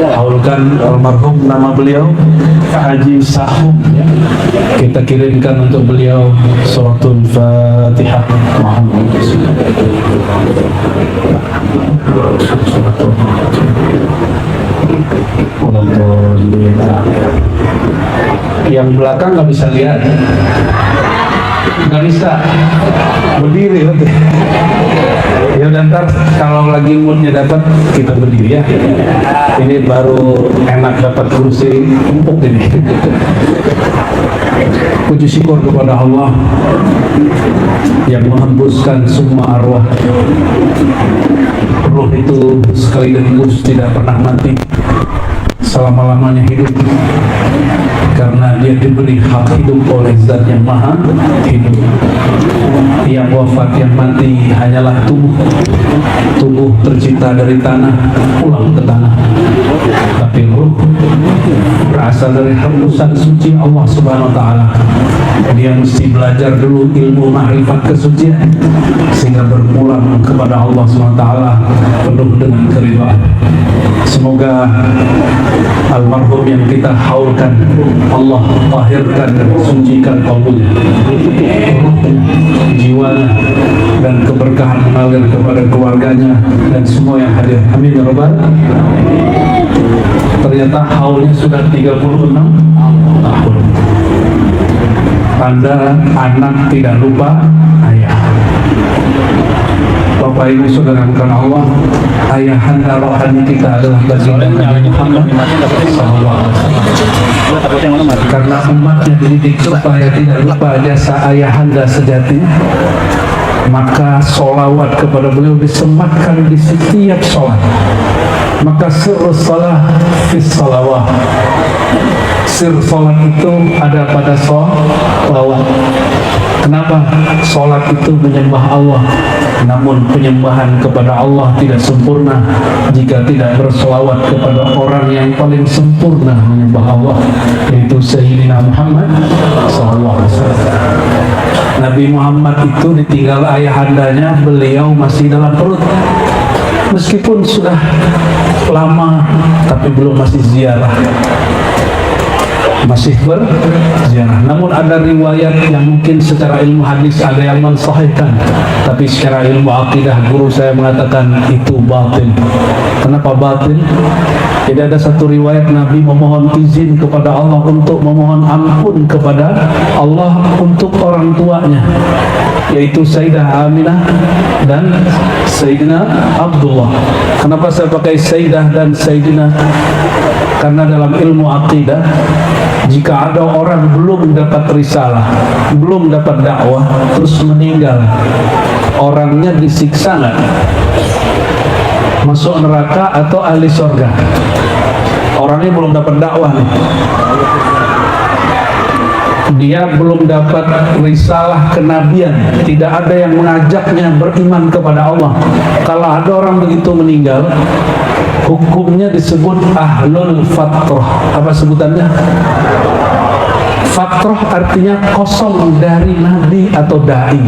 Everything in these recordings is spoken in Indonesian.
haulkan almarhum, nama beliau Haji Sahum, ya. Kita kirimkan untuk beliau suratul Fatihah. Yang belakang nggak bisa lihat, nggak bisa berdiri. Ya udah, ntar kalau lagi moodnya dapat kita berdiri ya. Ini baru enak dapat kursi empuk ini. Puji syukur kepada Allah yang menghembuskan semua arwah. Ruh itu sekali dihembus tidak pernah mati, selama-lamanya hidup, karena dia diberi hak hidup oleh Zat yang Maha Hidup. Yang wafat, yang mati hanyalah tubuh. Tubuh tercipta dari tanah, pulang ke tanah. Tapi ruh berasal dari hembusan suci Allah Subhanahu wa Ta'ala. Dia mesti belajar dulu ilmu ma'rifat kesucian sehingga berpulang kepada Allah Subhanahu wa Ta'ala penuh dengan keridhaan. Semoga almarhum yang kita haulkan Allah tahirkan dan sucikan qalbunya, jiwanya, dan keberkahan mengalir kepada keluarganya dan semua yang hadir. Amin ya rabbal alamin. Ternyata haulnya sudah 36 tahun. Tanda anak tidak lupa ayah. Bapak Ibu saudara karena Allah, ayahanda rohani kita adalah baginda Nabi Muhammad SAW. Karena umatnya dididik supaya tidak lupa jasa ayahanda sejati, maka sholawat kepada beliau disematkan di setiap sholat. Maka sirru salah fis salawah, sir sholat itu ada pada sholawat. Kenapa? Sholat itu menyembah Allah, namun penyembahan kepada Allah tidak sempurna jika tidak bersolawat kepada orang yang paling sempurna menyembah Allah, yaitu Sayyidina Muhammad SAW. Nabi Muhammad itu ditinggal ayahandanya, beliau masih dalam perut. Meskipun sudah lama, tapi belum masih ziarah, masih berziarah. Namun ada riwayat yang mungkin secara ilmu hadis ada yang mensahihkan, tapi secara ilmu akidah guru saya mengatakan itu batil. Kenapa batil? Jadi ada satu riwayat Nabi memohon izin kepada Allah untuk memohon ampun kepada Allah untuk orang tuanya, yaitu Sayyidah Aminah dan Sayyidina Abdullah. Kenapa saya pakai Sayyidah dan Sayyidina? Karena dalam ilmu akidah, jika ada orang belum dapat risalah, belum dapat dakwah, terus meninggal, orangnya disiksa nggak? Masuk neraka atau ahli surga? Orangnya belum dapat dakwah nih, dia belum dapat risalah kenabian, tidak ada yang mengajaknya beriman kepada Allah. Kalau ada orang begitu meninggal, hukumnya disebut ahlul fatrah. Apa sebutannya? Fatrah artinya kosong dari nabi atau dai.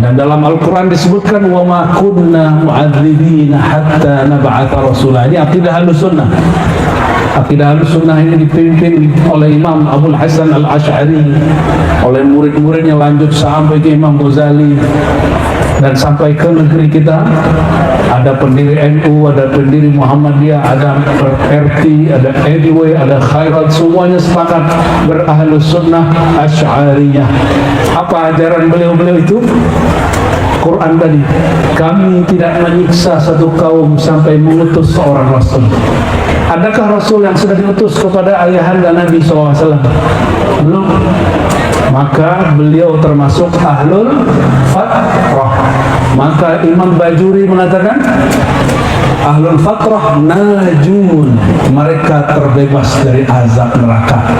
Dan dalam Al-Quran disebutkan wa ma kunna mu'adzibina hatta nab'atha rasulah. Ini akidah Ahlussunnah. Akidah Ahlussunnah ini dipimpin oleh Imam Abul Hasan Al-Asy'ari, oleh murid-muridnya lanjut sampai ke Imam Ghazali dan sampai ke negeri kita. Ada pendiri NU, ada pendiri Muhammadiyah, ada RT, ada EDW, ada Khairat, semuanya sepakat berAhlussunnah Asy'ariyah. Apa ajaran beliau-beliau itu? Quran tadi, kami tidak menyiksa satu kaum sampai mengutus seorang Rasul. Adakah Rasul yang sudah diutus kepada ayahanda Nabi SAW? Belum. Maka beliau termasuk ahlul fatrah. Maka Imam Bajuri mengatakan ahlul fatrah najun, mereka terbebas dari azab neraka.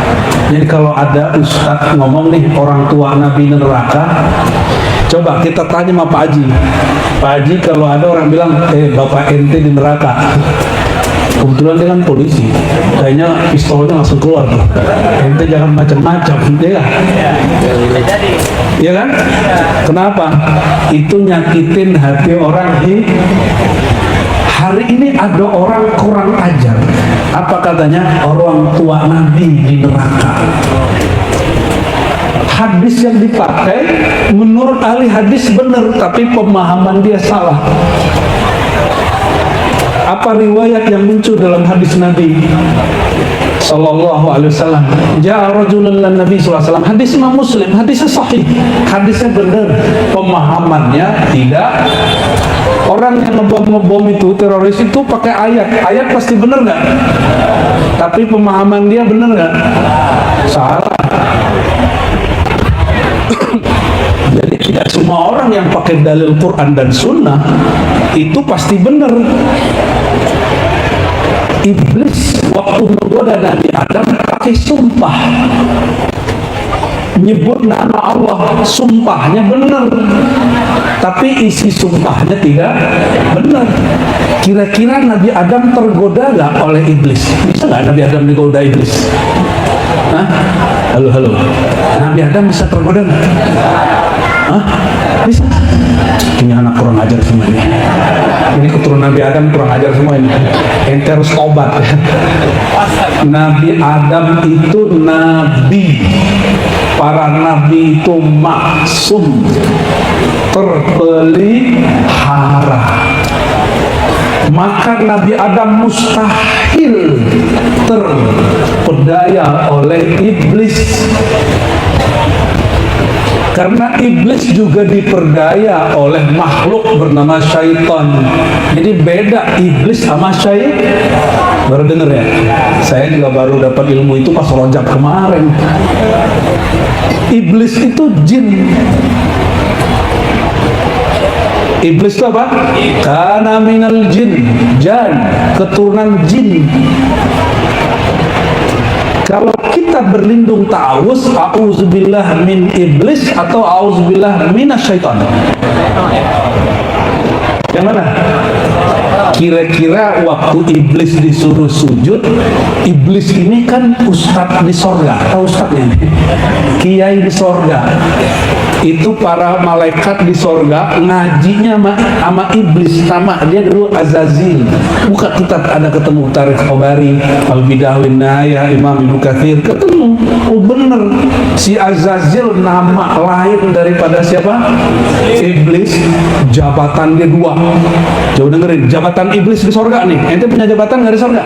Jadi kalau ada ustaz ngomong nih orang tua Nabi neraka, coba kita tanya sama Pak Haji. Pak Haji, kalau ada orang bilang bapak ente di neraka, kebetulan dia kan polisi, kayaknya pistolnya langsung keluar. Ente jangan macam-macam, ya kan? Ya kan? Kenapa? Itu nyakitin hati orang hari ini ada orang kurang ajar. Apa katanya? Orang tua Nabi di neraka. Hadis yang dipakai menurut ahli hadis benar, tapi pemahaman dia salah. Apa riwayat yang muncul dalam hadis Nabi Sallallahu Alaihi Wasallam? Ja'a rajulun lan Nabi Sallallahu Alaihi Wasallam. Hadis Imam Muslim, hadisnya sahih, hadisnya benar, pemahamannya tidak. Orang yang ngebom itu, teroris itu pakai ayat pasti benar nggak? Tapi pemahaman dia benar nggak? Salah. Jadi tidak semua orang yang pakai dalil Quran dan Sunnah itu pasti benar. Iblis waktu menggoda Nabi Adam pakai sumpah, nyebut nama Allah, sumpahnya benar, tapi isi sumpahnya tidak benar. Kira-kira Nabi Adam tergoda nggak oleh iblis? Bisa nggak Nabi Adam digoda iblis? Hah? Halo. Nabi Adam bisa tergoda nggak? Hah? Bisa? Ini anak kurang ajar semua ini. Ini keturunan Nabi Adam kurang ajar semua ini. Ente harus tobat. Nabi Adam itu nabi. Para nabi itu maksum, terpelihara. Maka Nabi Adam mustahil terpedaya oleh iblis. Karena iblis juga diperdaya oleh makhluk bernama syaitan. Jadi beda iblis sama syaitan. Baru denger ya? Saya juga baru dapat ilmu itu pas rojak kemarin. Iblis itu jin. Iblis itu apa? Kana minal jin, keturunan jin. Kalau kita berlindung ta'awuz, a'udzubillah min iblis atau a'udzubillah minasyaitan, yang mana? Kira-kira waktu iblis disuruh sujud, iblis ini kan ustadz di sorga, tahu ustadznya ini? Kiai di sorga. Itu para malaikat di sorga ngajinya sama iblis, nama dia dulu Azazil. Buka kitab, ada ketemu Tarikh Khabari, Al-Bidah wan Nihayah, Imam Ibnu Katsir, ketemu. Oh bener, si Azazil nama lain daripada siapa? Iblis. Jabatan dia dua. Coba dengerin, jabatan iblis di sorga nih. Ente punya jabatan nggak di sorga?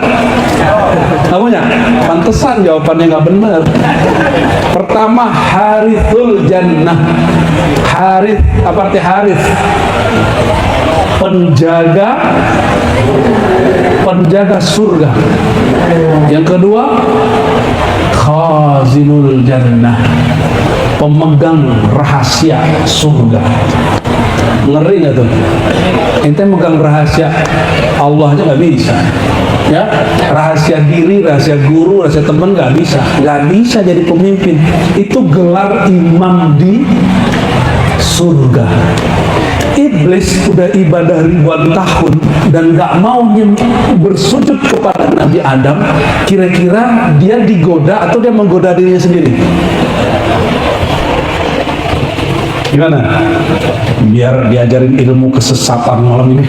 Nggak punya? Pantesan jawabannya nggak benar. Pertama, Harithul Jannah. Harith, apa arti Harith? Penjaga surga. Yang kedua, Khazinul Jannah, pemegang rahasia surga. Ngeri nggak tuh? Ente megang rahasia Allah aja nggak bisa, ya, rahasia diri, rahasia guru, rahasia teman nggak bisa jadi pemimpin. Itu gelar imam di surga. Iblis udah ibadah ribuan tahun dan nggak mau bersujud kepada Nabi Adam. Kira-kira dia digoda atau dia menggoda dirinya sendiri? Gimana? Biar diajarin ilmu kesesatan malam ini.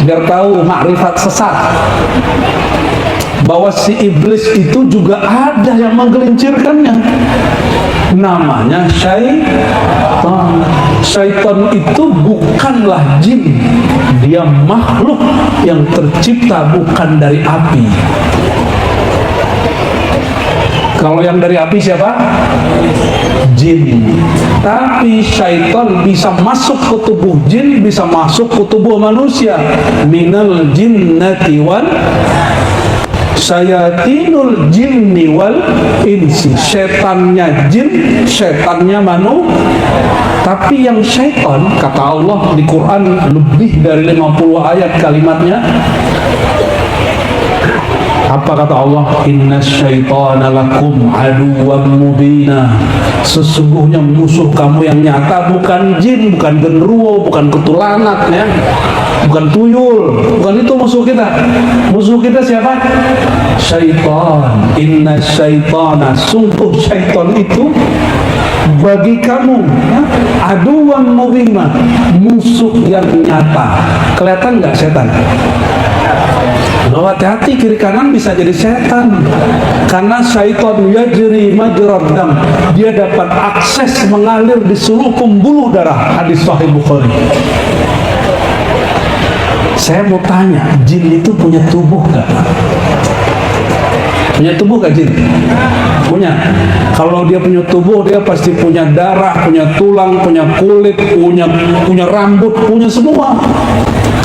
Biar tahu makrifat sesat. Bahwa si iblis itu juga ada yang menggelincirkannya. Namanya syaitan. Syaitan itu bukanlah jin. Dia makhluk yang tercipta bukan dari api. Kalau yang dari api siapa? Jin. Tapi syaitan bisa masuk ke tubuh jin, bisa masuk ke tubuh manusia. Minal jinnati wal syayatinul jinni wal insi. Setannya jin, setannya manusia. Tapi yang syaitan, kata Allah di Quran lebih dari 50 ayat kalimatnya, Apa kata Allah? Inna syaitana lakum aduwwan mubina. Sesungguhnya musuh kamu yang nyata bukan jin, bukan genderuwo, bukan ketulanat ya, bukan tuyul, bukan itu musuh kita. Musuh kita siapa? Syaitan. Inna syaitana, sungguh syaitan itu bagi kamu ya, aduwwan mubina, musuh yang nyata. Kelihatan nggak setan? Loh, hati-hati, kiri kanan bisa jadi setan. Karena syaitan yajri majrad dam, dia dapat akses mengalir di seluruh pembuluh darah. Hadis Sahih Bukhari. Saya mau tanya, jin itu punya tubuh nggak? Punya tubuh gak jin? Punya. Kalau dia punya tubuh, dia pasti punya darah, punya tulang, punya kulit, punya rambut, punya semua.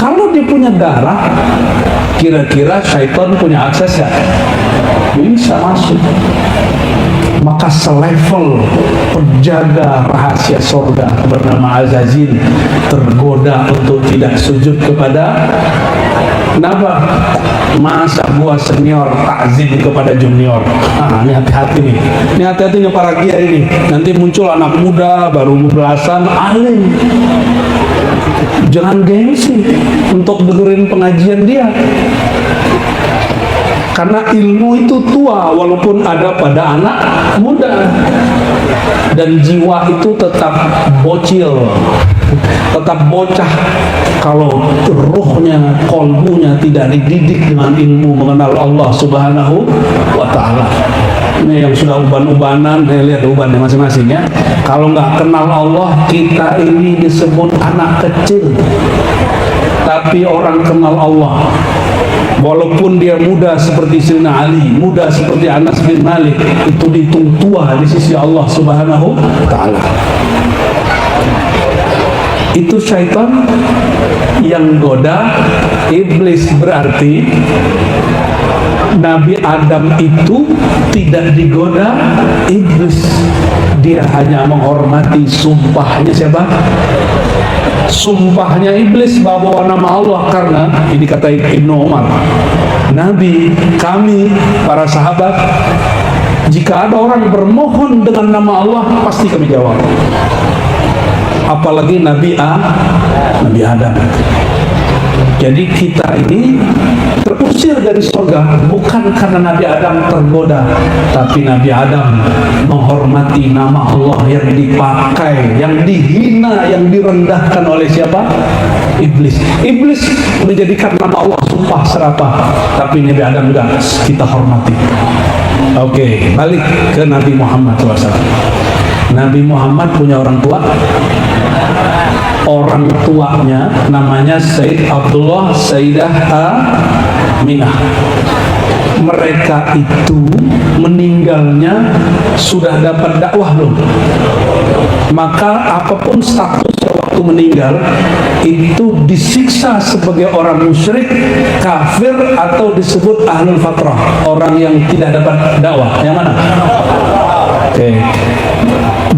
Kalau dia punya darah, kira-kira syaitan punya akses ya? Bisa masuk. Maka selevel penjaga rahasia surga bernama Azazil tergoda untuk tidak sujud kepada kenapa? Masa gua senior takzim kepada junior. Ini hati-hati nih. Ini hati-hati nih para kiai ini. Nanti muncul anak muda baru belasan alim. Jangan gengsi untuk dengerin pengajian dia. Karena ilmu itu tua walaupun ada pada anak muda. Dan jiwa itu tetap bocil, tetap bocah kalau ruhnya, kolbunya tidak dididik dengan ilmu mengenal Allah Subhanahu wa Ta'ala. Ini yang sudah uban-ubanan, lihat ubannya masing-masing ya. Kalau nggak kenal Allah, kita ini disebut anak kecil. Tapi orang kenal Allah, walaupun dia muda seperti Sayyidina Ali, muda seperti Anas bin Malik, itu dihitung tua di sisi Allah Subhanahu wa Ta'ala. Itu syaitan yang goda iblis. Berarti Nabi Adam itu tidak digoda iblis. Dia hanya menghormati sumpahnya siapa? Sumpahnya iblis bawa nama Allah. Karena ini kata Ibnu Umar, Nabi, kami para sahabat, jika ada orang bermohon dengan nama Allah pasti kami jawab. Apalagi Nabi Adam. Jadi kita ini terusir dari surga bukan karena Nabi Adam tergoda, tapi Nabi Adam menghormati nama Allah yang dipakai, yang dihina, yang direndahkan oleh siapa? Iblis. Iblis menjadikan nama Allah sumpah serapah, tapi Nabi Adam enggak, kita hormati. Oke, balik ke Nabi Muhammad SAW. Nabi Muhammad punya orang tua. Orang tuanya namanya Sayyid Abdullah, Sayyidah Aminah. Mereka itu meninggalnya sudah dapat dakwah belum? Maka apapun statusnya waktu meninggal, itu disiksa sebagai orang musyrik, kafir, atau disebut ahlul fatrah, orang yang tidak dapat dakwah. Yang mana? Oke.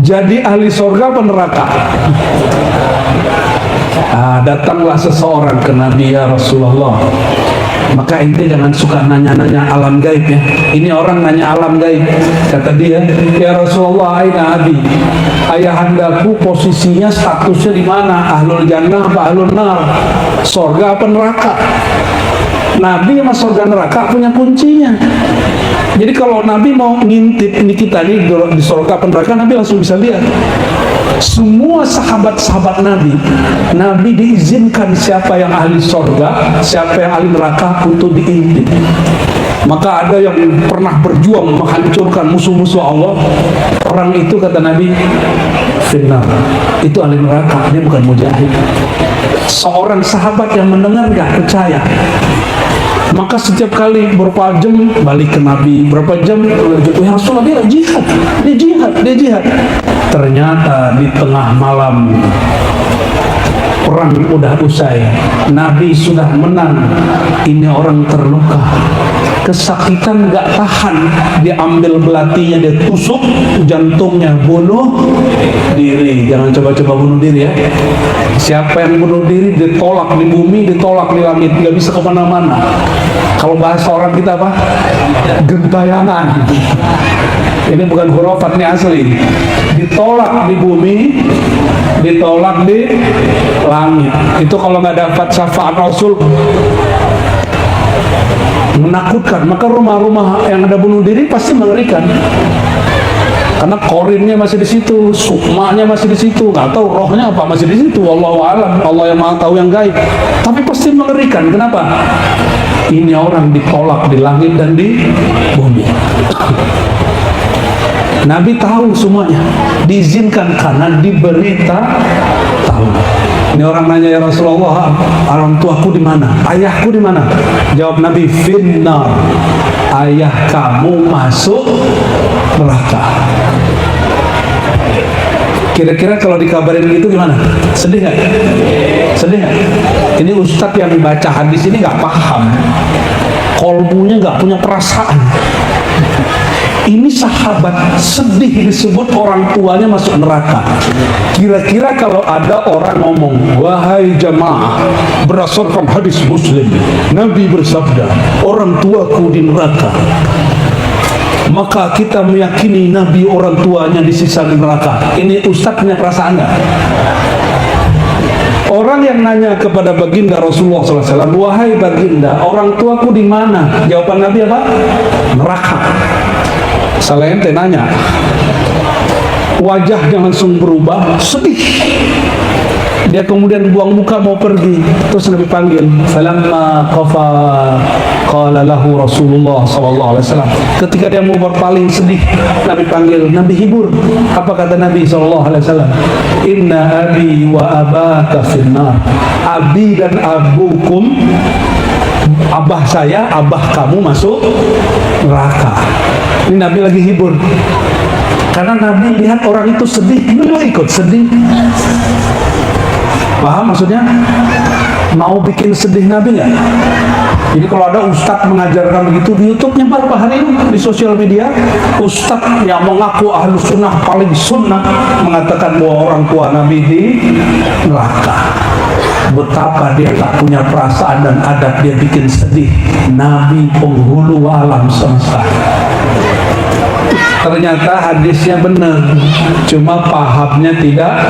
Jadi ahli surga apa neraka? Datanglah seseorang ke Nabi, ya Rasulullah, maka ente jangan suka nanya-nanya alam gaib ya. Ini orang nanya alam gaib. Kata dia, ya Rasulullah, aina abi, ayahandaku posisinya statusnya di mana? Ahlul jannah apa ahlul nar? Surga apa neraka? Nabi sama surga neraka punya kuncinya. Jadi kalau Nabi mau ngintip ini kita nih di surga apa neraka, Nabi langsung bisa lihat. Semua sahabat-sahabat Nabi diizinkan siapa yang ahli surga, siapa yang ahli neraka untuk diintip. Maka ada yang pernah berjuang menghancurkan musuh-musuh Allah. Orang itu kata Nabi, finnar, itu ahli neraka, dia bukan mujahid. Seorang sahabat yang mendengar gak percaya. Maka setiap kali berapa jam balik ke Nabi, berapa jam, ya Rasulullah, dia jihad. Ternyata di tengah malam perang udah usai, Nabi sudah menang, ini orang terluka. kesakitan nggak tahan, diambil belatinya, dia tusuk jantungnya, bunuh diri. Jangan coba-coba bunuh diri ya. Siapa yang bunuh diri ditolak di bumi, ditolak di langit, nggak bisa kemana-mana. Kalau bahasa orang kita apa? Gentayangan. Ini bukan khurafat, ini asli. Ditolak di bumi, ditolak di langit. Itu kalau nggak dapat syafaat Rasul, menakutkan. Maka rumah-rumah yang ada bunuh diri pasti mengerikan. Karena korinnya masih di situ, sukmanya masih di situ, nggak tahu rohnya apa masih di situ. Wallahu alam, Allah yang maha tahu yang gaib. Tapi pasti mengerikan. Kenapa? Ini orang ditolak di langit dan di bumi. Nabi tahu semuanya, diizinkan karena diberita tahu. Ini orang nanya, ya Rasulullah, orang tuaku di mana? Ayahku di mana? Jawab Nabi, finnar. Ayah kamu masuk neraka. Kira-kira kalau dikabarin gitu gimana? Sedih nggak? Sedih nggak? Ini ustadz yang baca hadis ini nggak paham, kolbunya nggak punya perasaan. Ini sahabat sedih disebut orang tuanya masuk neraka. Kira-kira kalau ada orang ngomong, wahai jamaah, berdasarkan hadis Muslim, Nabi bersabda, orang tuaku di neraka, maka kita meyakini Nabi orang tuanya disiksa di neraka. Ini ustadz punya perasaan nggak? Orang yang nanya kepada baginda Rasulullah SAW, wahai baginda, orang tuaku di mana? Jawaban Nabi apa? Neraka. Salah ente nanya, wajahnya langsung berubah, sedih. Dia kemudian buang muka mau pergi, terus Nabi panggil. Falamma qafa qala lahu Rasulullah SAW. Ketika dia mau berpaling sedih, Nabi panggil, Nabi hibur. Apa kata Nabi SAW? Inna abi wa abaka finnar. Abi dan abukum, abah saya, abah kamu masuk neraka. Ini Nabi lagi hibur. Karena Nabi lihat orang itu sedih, beliau ikut sedih. Paham maksudnya? Mau bikin sedih Nabi nggak? Jadi kalau ada ustadz mengajarkan begitu di YouTube, nyebar hari ini di sosial media, ustadz yang mengaku ahlu sunnah paling sunnah mengatakan bahwa orang tua Nabi di neraka. Betapa dia tak punya perasaan dan adab, dia bikin sedih Nabi penghulu alam semesta. Ternyata hadisnya benar, cuma pahamnya tidak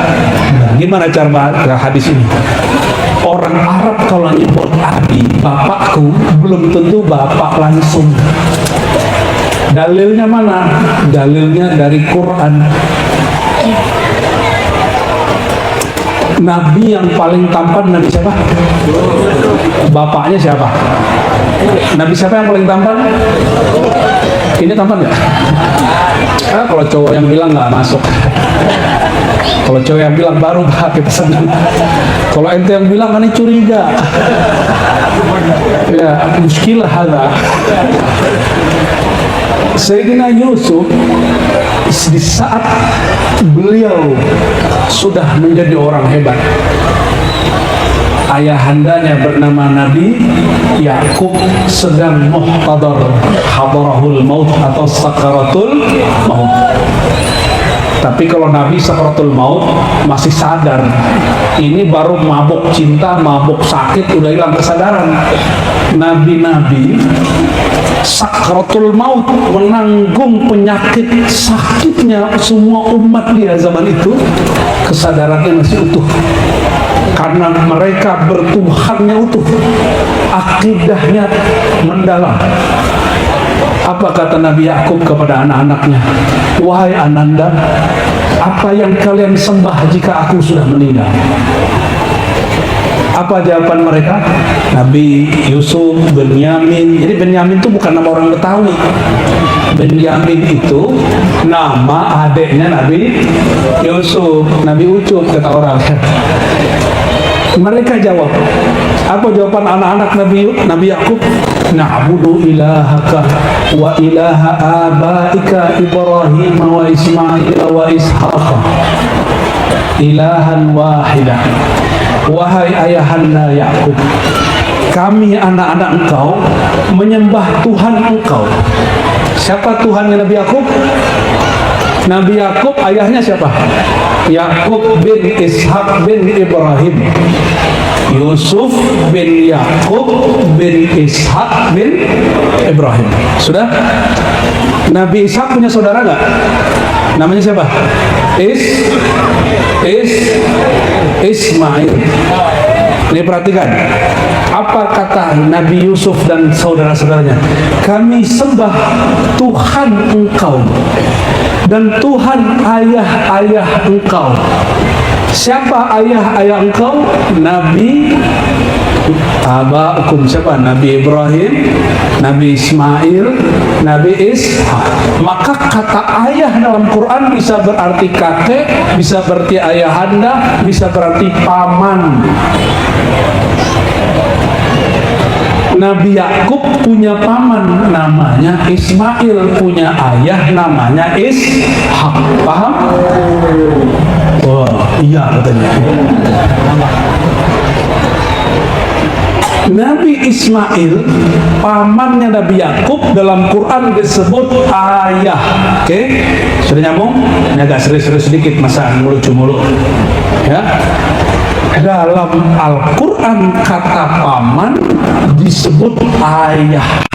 benar. Gimana cara baca hadis ini? Orang Arab kalau nyebut abi, bapakku, belum tentu bapak langsung. Dalilnya mana? Dalilnya dari Quran. Nabi yang paling tampan Nabi siapa? Bapaknya siapa? Nabi siapa yang paling tampan? Ini tampan nggak? Kalau cowok yang bilang nggak masuk. Kalau cowok yang bilang baru kita senang. Kalau ente yang bilang kan curiga. Ya, muskilah ada. Sayyidina Yusuf di saat beliau sudah menjadi orang hebat, ayahandanya bernama Nabi Yakub sedang muhtadar, hadarahul maut atau sakaratul maut. Tapi kalau Nabi sakaratul maut masih sadar, ini baru mabuk cinta, mabuk sakit, udah hilang kesadaran. Nabi-nabi sakaratul maut, menanggung penyakit sakitnya semua umat dia zaman itu, kesadarannya masih utuh. Karena mereka bertuhannya utuh, akidahnya mendalam. Apa kata Nabi Yakub kepada anak-anaknya? Wahai ananda, apa yang kalian sembah jika aku sudah meninggal? Apa jawaban mereka? Nabi Yusuf, Benyamin. Jadi Benyamin itu bukan nama orang Betawi. Benyamin itu nama adiknya Nabi Yusuf, Nabi Ucup kata orang. Mereka jawab, apa jawaban anak-anak Nabi Yakub? Na'budu ilahaka wa ilaha abaika Ibrahim wa Ismail wa Ishaq ilahan wahidah. Wahai ayahanda Yakub, kami anak-anak engkau menyembah Tuhan engkau. Siapa Tuhannya Nabi Yakub? Nabi Yakub ayahnya siapa? Yakub bin Ishak bin Ibrahim. Yusuf bin Yakub bin Ishak bin Ibrahim. Sudah? Nabi Ishak punya saudara nggak? Namanya siapa? Ismail. Ini perhatikan, apa kata Nabi Yusuf dan saudara-saudaranya? Kami sembah Tuhan engkau dan Tuhan ayah-ayah engkau. Siapa ayah-ayah engkau? Nabi Abakum, siapa? Nabi Ibrahim, Nabi Ismail, Nabi Ishak. Maka kata ayah dalam Quran bisa berarti kakek, bisa berarti ayahanda, bisa berarti paman. Nabi Yakub punya paman namanya Ismail, punya ayah namanya Ishak. Paham? Oh iya katanya. Nabi Ismail, pamannya Nabi Yakub, dalam Quran disebut ayah. Oke, sudah nyambung? Ini agak serius-serius sedikit, masa lucu mulu. Ya, dalam Al-Quran kata paman disebut ayah.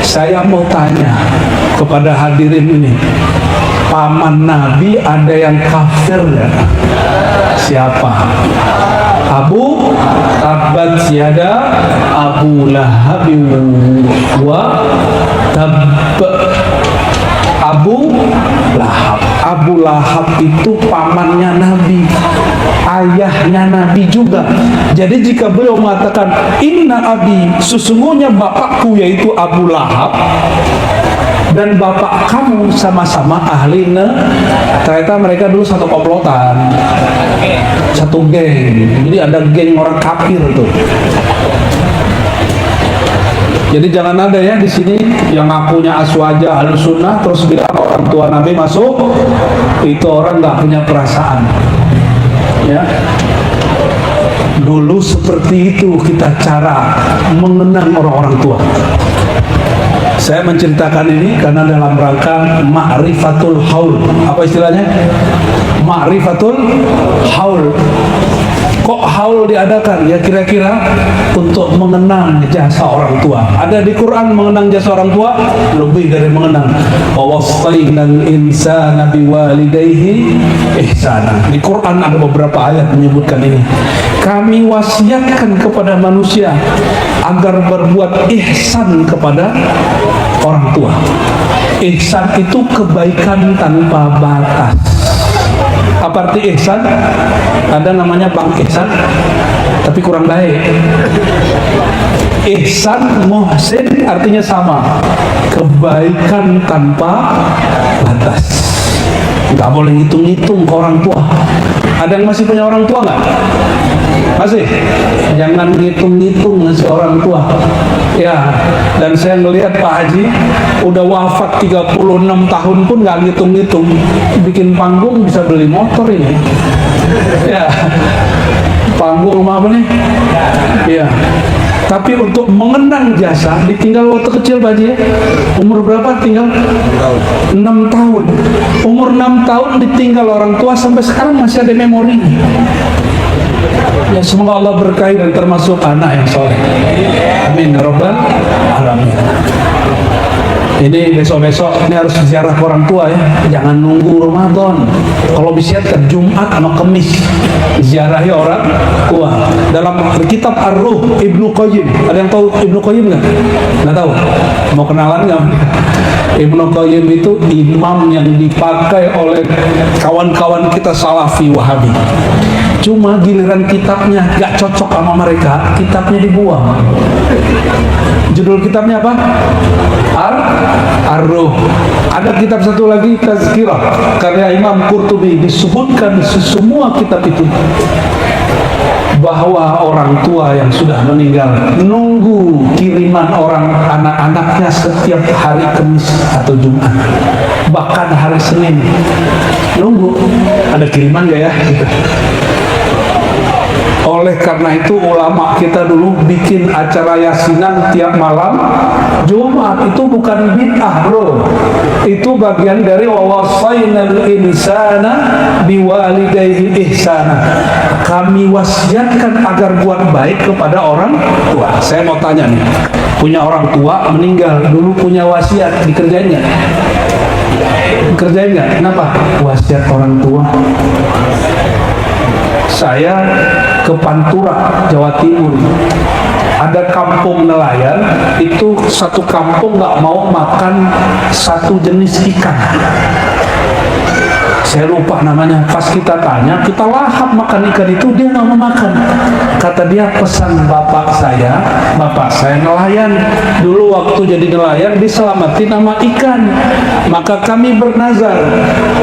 Saya mau tanya kepada hadirin ini, paman Nabi ada yang kafir ya? Siapa? Abu Tabbat yada Abu Lahab wa Tabb. Abu Lahab. Abu Lahab itu pamannya Nabi, ayahnya Nabi juga. Jadi jika beliau mengatakan inna abi, sesungguhnya bapakku yaitu Abu Lahab dan bapak kamu sama-sama ahli ternyata mereka dulu satu komplotan, satu geng. Jadi ada geng orang kafir tuh. Jadi jangan ada ya di sini yang ngakunya aswaja Ahlussunnah terus bilang orang tua Nabi masuk, itu orang nggak punya perasaan. Ya. Dulu seperti itu kita cara mengenang orang-orang tua. Saya menceritakan ini karena dalam rangka ma'rifatul haul. Apa istilahnya? Ma'rifatul haul. Kok haul diadakan? Ya kira-kira untuk mengenang jasa orang tua. Ada di Quran mengenang jasa orang tua? Lebih dari mengenang. Wa wassaynal insana biwalidayhi ihsana. Di Quran ada beberapa ayat menyebutkan ini. Kami wasiatkan kepada manusia agar berbuat ihsan kepada orang tua. Ihsan itu kebaikan tanpa batas. Apa arti ihsan? Ada namanya Bang Ihsan, tapi kurang baik. Ihsan, muhsin artinya sama, kebaikan tanpa batas. Nggak boleh hitung-hitung ke orang tua. Ada yang masih punya orang tua nggak? Masih? Jangan ngitung-ngitung si orang tua. Ya, dan saya ngelihat Pak Haji udah wafat 36 tahun pun nggak ngitung-ngitung. Bikin panggung bisa beli motor ini. Ya, panggung rumah apa nih? Ya. Tapi untuk mengenang jasa ditinggal waktu kecil Pak Haji ya? Umur berapa tinggal? 6 tahun. Umur 6 tahun ditinggal orang tua sampai sekarang masih ada memori. Ya semoga Allah berkahi dan termasuk anak yang soleh. Amin ya rabbal alamin. Ini besok-besok ini harus ziarah ke orang tua ya. Jangan nunggu Ramadan. Kalau bisa ke Jumat sama Kamis ziarahi orang tua. Dalam kitab Ar-Ruh Ibnu Qayyim, ada yang tahu Ibnu Qayyim nggak? Nggak tahu? Mau kenalan nggak? Ibnu Qayyim itu imam yang dipakai oleh kawan-kawan kita Salafi Wahabi. Cuma giliran kitabnya gak cocok sama mereka, kitabnya dibuang. Judul kitabnya apa? Ar-Ruh. Ada kitab satu lagi, Tazkirah, karya Imam Qurtubi, disebutkan semua kitab itu bahwa orang tua yang sudah meninggal nunggu kiriman orang anak-anaknya setiap hari Kamis atau Jumat, bahkan hari Senin nunggu ada kiriman gak ya gitu. Oleh karena itu ulama kita dulu bikin acara yasinan tiap malam Jumat. Itu bukan bid'ah bro, itu bagian dari wawasainal insana biwalidayhi ihsana. Kami wasiatkan agar buat baik kepada orang tua. Saya mau tanya nih, punya orang tua meninggal, dulu punya wasiat, dikerjain nggak? Kerjain nggak? Kenapa? Wasiat orang tua. Saya ke Pantura, Jawa Timur. Ada kampung nelayan, itu satu kampung nggak mau makan satu jenis ikan. Saya lupa namanya. Pas kita tanya, kita lahap makan ikan itu, dia nggak mau makan. Kata dia, pesan bapak saya nelayan. Dulu waktu jadi nelayan diselamatin sama ikan. Maka kami bernazar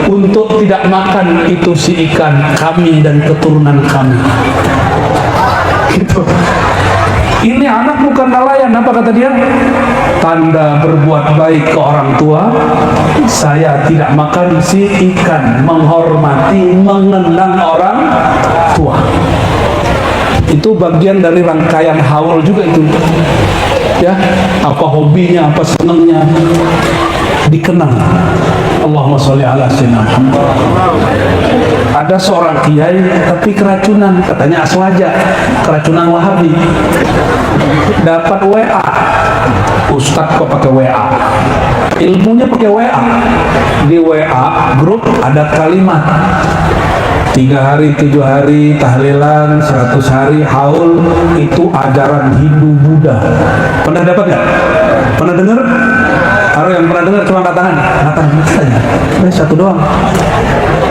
untuk tidak makan itu si ikan, kami dan keturunan kami. Gitu. Ini anak bukan nelayan, apa kata dia? Tanda berbuat baik ke orang tua, saya tidak makan si ikan, menghormati, mengenang orang tua. Itu bagian dari rangkaian haul juga itu. Ya, apa hobinya, apa senangnya, dikenang. Allahumma sholli ala sayyidina Muhammad. Ada seorang kiai tapi keracunan, katanya aswaja, keracunan Wahabi. Dapat WA, Ustadz kok pakai WA? Ilmunya pakai WA. Di WA grup ada kalimat 3 hari, 7 hari, tahlilan, 100 hari, haul, itu ajaran Hindu Buddha. Pernah dapat nggak? Pernah dengar? Kalau yang pernah dengar cuma angkat tangan. Satu doang.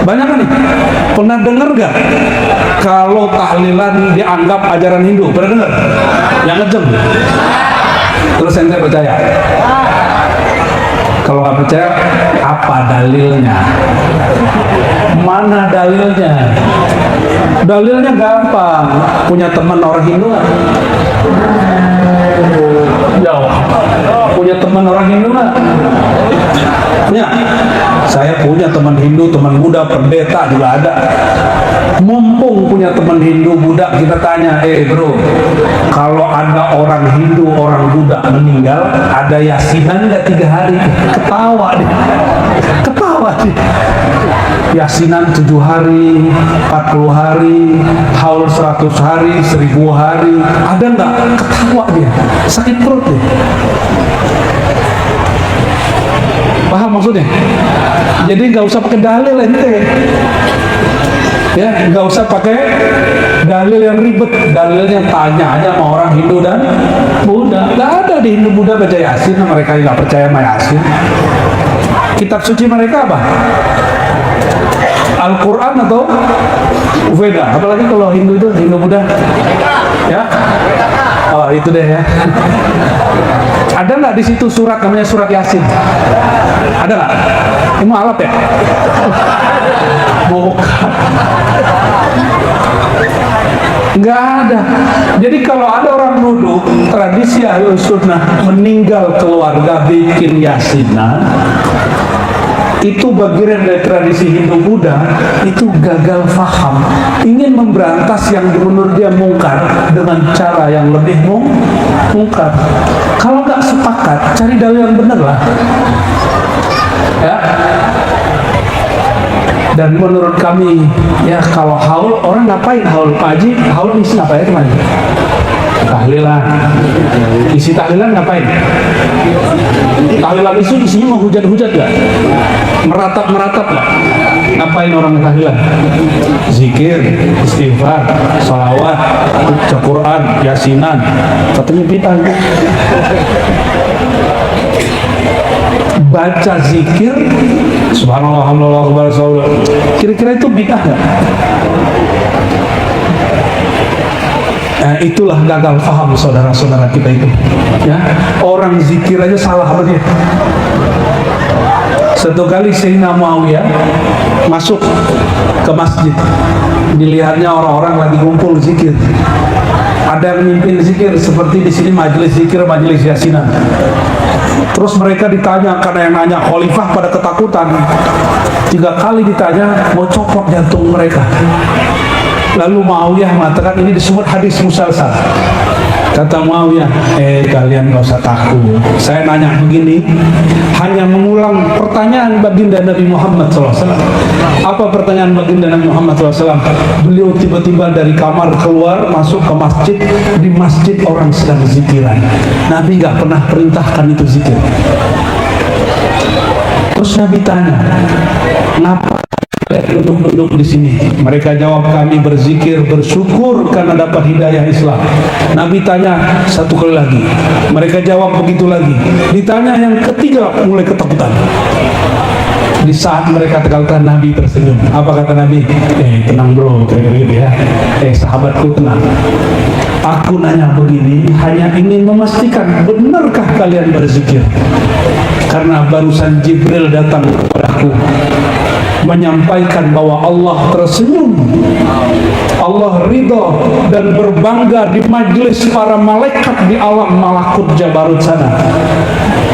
Banyak kan nih? Pernah dengar nggak? Kalau tahlilan dianggap ajaran Hindu, pernah dengar? Yang ngejeng. Terus ente percaya? Kalau nggak percaya, apa dalilnya? Mana dalilnya? Dalilnya gampang. Punya teman orang Hindu nggak? Jawab. Punya teman orang Hindu nggak? Punya. Saya punya teman Hindu, teman Buddha, pendeta juga ada. Mumpung punya teman Hindu, Buddha, kita tanya, bro, kalau ada orang Hindu, orang Buddha meninggal, ada yasinan nggak 3 hari? Ketawa deh. Yasinan 7 hari, 40 hari, haul 100 hari, 1000 hari, ada nggak? Ketawa dia, sakit perut deh. Paham maksudnya? Jadi nggak usah pakai dalil ente. Ya, nggak usah pakai dalil yang ribet. Dalilnya tanya aja sama orang Hindu dan Buddha. Nggak ada di Hindu Buddha baca Yasin, mereka nggak percaya sama Yasin. Kitab suci mereka apa? Al-Quran atau Veda? Apalagi kalau Hindu itu, Hindu Buddha. Ya, oh itu deh ya. Ada nggak di situ surat namanya surat Yasin? Ada nggak? Ini alap ya? Bukan. Nggak ada. Jadi kalau ada orang nuduh tradisi Ahlus Sunnah meninggal keluarga bikin yasinan, itu bagian dari tradisi Hindu Buddha, itu gagal faham, ingin memberantas yang menurut dia mungkar dengan cara yang lebih mungkar. Kalau nggak sepakat, cari dalil yang benar lah. Ya. Dan menurut kami, ya kalau haul, orang ngapain haul? Pak Haji, haul isi apa ya teman? Tahlilan. Isi tahlilan ngapain? Tahlilan itu isinya mau hujat-hujat gak? Meratap gak? Ngapain orang tahlilan? Zikir, istighfar, salawat, baca Quran, yasinan. Katanya bid'ah. Baca zikir, subhanallah, alhamdulillah, subhanallah. Kira-kira itu bid'ah gak? Nah, itulah gagal paham saudara-saudara kita itu. Ya, orang zikir aja salah apa dia? Satu kali Sayyidina Muawiyah masuk ke masjid, dilihatnya orang-orang lagi kumpul zikir. Ada yang mimpin zikir seperti di sini majelis zikir, majelis yasinan. Terus mereka ditanya, karena yang nanya khalifah pada ketakutan. 3 kali ditanya, mau copot jantung mereka. Lalu Muawiyah mengatakan ini disebut hadis musalsal. Kata Muawiyah, kalian gak usah takut. Saya nanya begini, hanya mengulang pertanyaan baginda Nabi Muhammad SAW. Apa pertanyaan baginda Nabi Muhammad SAW? Beliau tiba-tiba dari kamar keluar, masuk ke masjid. Di masjid orang sedang zikiran. Nabi gak pernah perintahkan itu zikir. Terus Nabi tanya, kenapa duduk di sini? Mereka jawab, kami berzikir, bersyukur karena dapat hidayah Islam. Nabi tanya satu kali lagi, mereka jawab begitu lagi. Ditanya yang ketiga, mulai ketakutan. Di saat mereka ketakutan, Nabi tersenyum. Apa kata Nabi? Tenang bro, kira-kira gitu ya. Sahabatku tenang. Aku nanya begini, hanya ingin memastikan benarkah kalian berzikir? Karena barusan Jibril datang kepadaku menyampaikan bahwa Allah tersenyum, Allah ridha dan berbangga di majlis para malaikat di alam malakut Jabarut sana.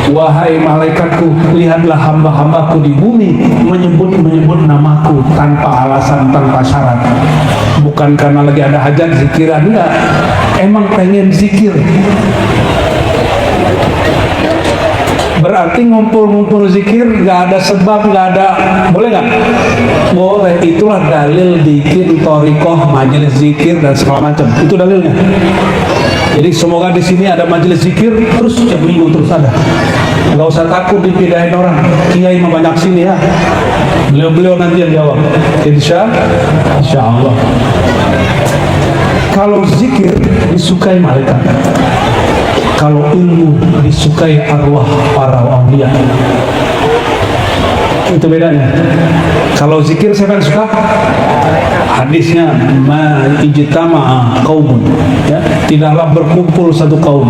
Wahai malaikatku, lihatlah hamba-hambaku di bumi menyebut namaku tanpa alasan, tanpa syarat. Bukan karena lagi ada hajat zikiran, enggak. Emang pengen zikir. Berarti ngumpul-ngumpul zikir nggak ada sebab, nggak ada, boleh nggak? Boleh. Itulah dalil bikin thariqah, majelis zikir dan segala macam. Itu dalilnya. Jadi semoga di sini ada majelis zikir terus setiap minggu terus ada. Nggak usah takut dipindahin orang. Kiai mah banyak sini ya. Beliau nanti yang jawab. Insya Allah. Kalau zikir disukai malaikat. Kalau ilmu disukai arwah para awliya. Itu bedanya. Kalau zikir siapa yang suka? Hadisnya ma ijtama'a qaumun, ya, tidaklah berkumpul satu kaum.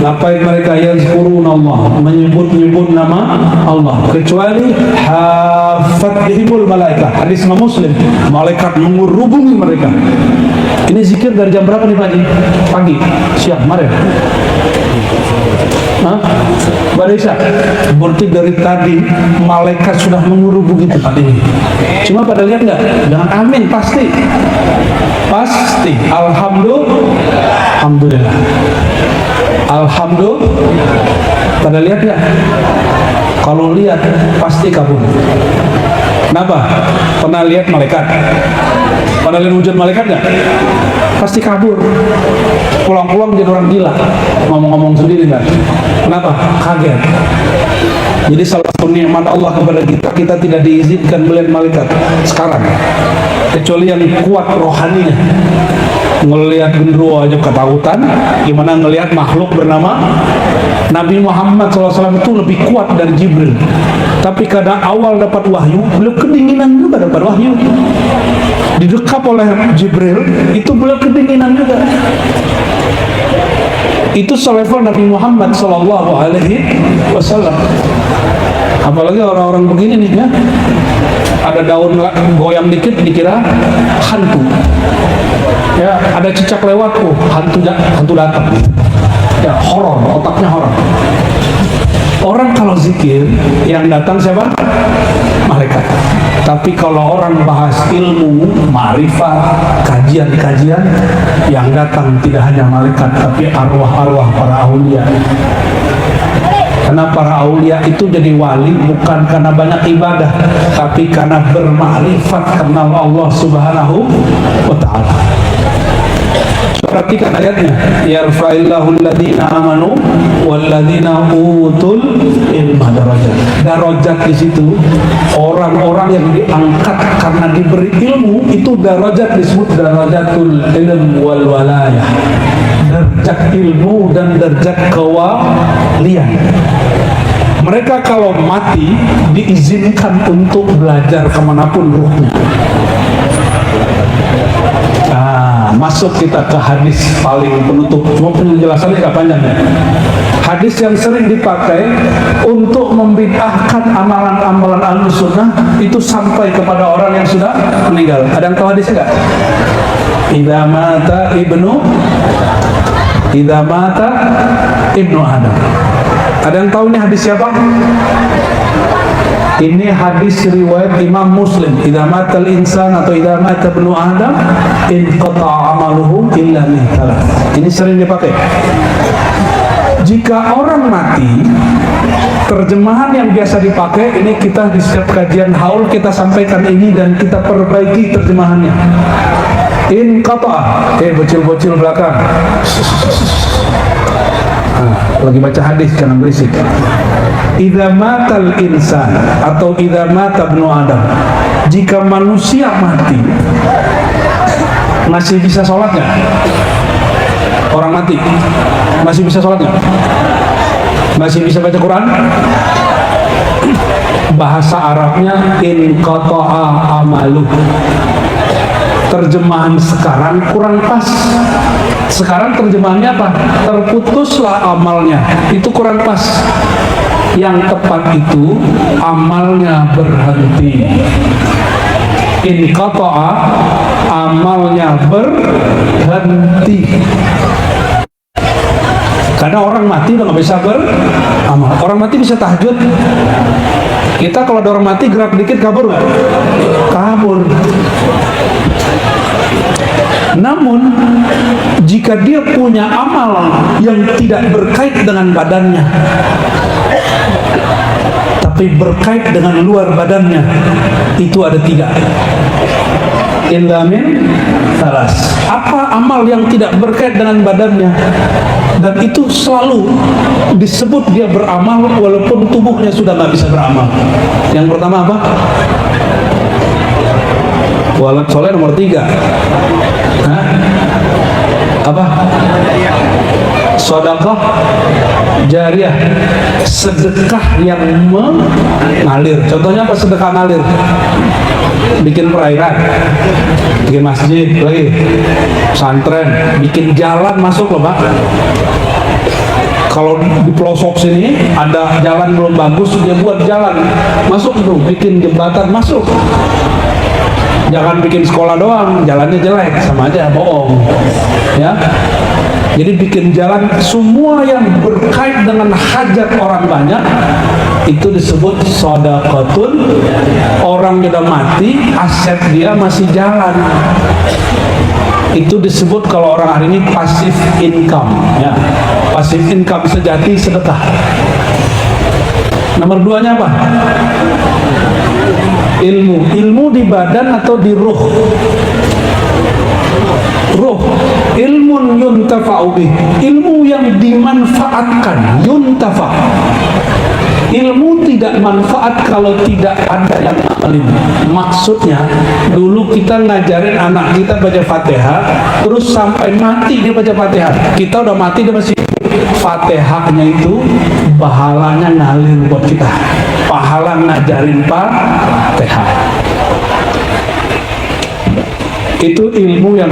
Ngapain mereka yazkuruna Allah, menyebut nama Allah, kecuali hafat bihimul malaikat. Hadis Imam Muslim, malaikat mengurubungi mereka. Ini zikir dari jam berapa nih pagi? Pagi, siang, kemarin. Barisa, berarti dari tadi malaikat sudah mengurubungi tempat ini. Cuma pada lihat nggak? Jangan amin, pasti. Alhamdulillah. Pada lihat nggak? Kalau lihat pasti kabur. Kenapa? Pernah lihat malaikat? Pernah lihat wujud malaikat nggak? Pasti kabur. Pulang-pulang jadi orang gila, ngomong-ngomong sendiri kan? Kenapa? Kaget. Jadi salah satu nikmat Allah kepada kita tidak diizinkan melihat malaikat sekarang, kecuali yang kuat rohaninya. Ngelihat genderuwo aja ketakutan, gimana ngelihat makhluk bernama Nabi Muhammad SAW itu lebih kuat dari Jibril. Tapi kadang awal dapat wahyu, beliau kedinginan juga dapat wahyu. Didekap oleh Jibril, itu beliau kedinginan juga. Itu selevel Nabi Muhammad SAW. Apalagi orang-orang begini nih ya, ada daun goyang dikit dikira hantu. Ya, ada cicak lewat, hantu datang. Ya, horor, otaknya horor. Orang kalau zikir yang datang siapa? Malaikat. Tapi kalau orang bahas ilmu, ma'rifat, kajian-kajian, yang datang tidak hanya malaikat tapi arwah-arwah para aulia. Karena para aulia itu jadi wali bukan karena banyak ibadah, tapi karena bermakrifat kenal Allah Subhanahu wa ta'ala. Perhatikan ayatnya, yarfa'illahu alladhina amanu walladhina utul ilma darajat. Darajat di situ orang-orang yang diangkat karena diberi ilmu, itu darajat disebut darajatul ilm wal walayah. Derajat ilmu dan derajat kewalian. Mereka kalau mati diizinkan untuk belajar kemanapun ruhnya. Masuk kita ke hadis paling penutup. Cuma penjelasannya nggak panjang ya. Hadis yang sering dipakai untuk membid'ahkan amalan-amalan Ahlussunnah itu sampai kepada orang yang sudah meninggal. Ada yang tahu hadisnya nggak? Idza mata ibnu Adam. Ada yang tahu nih hadis siapa? Ini hadis riwayat Imam Muslim. Idza matal insan atau idza mata ibnu Adam inqata'a amaluhu illa min thalath. Ini sering dipakai. Jika orang mati, terjemahan yang biasa dipakai ini, kita di setiap kajian haul kita sampaikan ini dan kita perbaiki terjemahannya. Inqata'a, bocil-bocil belakang. Lagi baca hadis, jangan berisik. Idza matal insan atau idza mata ibnu Adam, jika manusia mati, masih bisa sholat nggak? Orang mati masih bisa sholat nggak? Masih bisa baca Quran? Bahasa Arabnya inqata'a amaluh. Terjemahan sekarang kurang pas. Sekarang terjemahannya apa? Terputuslah amalnya. Itu kurang pas. Yang tepat itu amalnya berhenti. Inqata'a, amalnya berhenti. Karena orang mati udah nggak bisa beramal. Orang mati bisa tahajud. Kita kalau ada orang mati gerak dikit kabur nggak? Kabur. Namun jika dia punya amal yang tidak berkait dengan badannya, tapi berkait dengan luar badannya, itu ada 3. Illa min thalas. Apa amal yang tidak berkait dengan badannya dan itu selalu disebut dia beramal walaupun tubuhnya sudah nggak bisa beramal? Yang pertama apa? Walad soleh nomor 3. Hah? Apa? Sedekah jariah, sedekah yang mengalir. Contohnya apa sedekah mengalir? Bikin perairan, bikin masjid, lagi pesantren, bikin jalan masuk loh Pak. Kalau di pelosok sini ada jalan belum bagus, dia buat jalan masuk itu, bikin jembatan masuk. Jangan bikin sekolah doang, jalannya jelek, sama aja bohong, ya. Jadi bikin jalan, semua yang berkait dengan hajat orang banyak itu disebut shadaqatun. Orang sudah mati, aset dia masih jalan. Itu disebut kalau orang hari ini passive income, ya. Passive income sejati sedekah. Nomor 2-nya apa? Ilmu di badan atau di ruh? Ruh, ilmun yuntafa'u bih, ilmu yang dimanfaatkan, yuntafa. Ilmu tidak manfaat kalau tidak ada yang alim. Maksudnya, dulu kita ngajarin anak kita baca Fatihah, terus sampai mati dia baca Fatihah. Kita udah mati dia masih Fatihahnya itu pahalanya ngalir buat kita. Pahala ngajarin Fatihah. Itu ilmu yang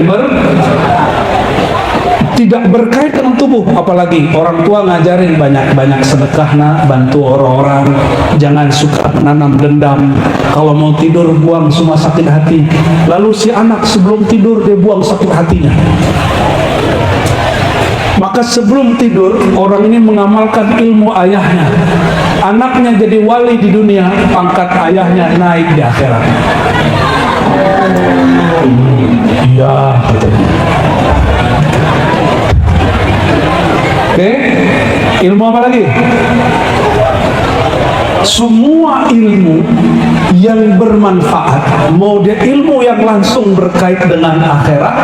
tidak berkait dengan tubuh. Apalagi orang tua ngajarin banyak-banyak sedekah, bantu orang-orang, jangan suka nanam dendam, kalau mau tidur buang semua sakit hati. Lalu si anak sebelum tidur dia buang sakit hatinya. Maka sebelum tidur orang ini mengamalkan ilmu ayahnya. Anaknya jadi wali di dunia, pangkat ayahnya naik di akhirat. Iya, oke. Ilmu apa lagi? Semua ilmu yang bermanfaat, mau dia ilmu yang langsung berkait dengan akhirat,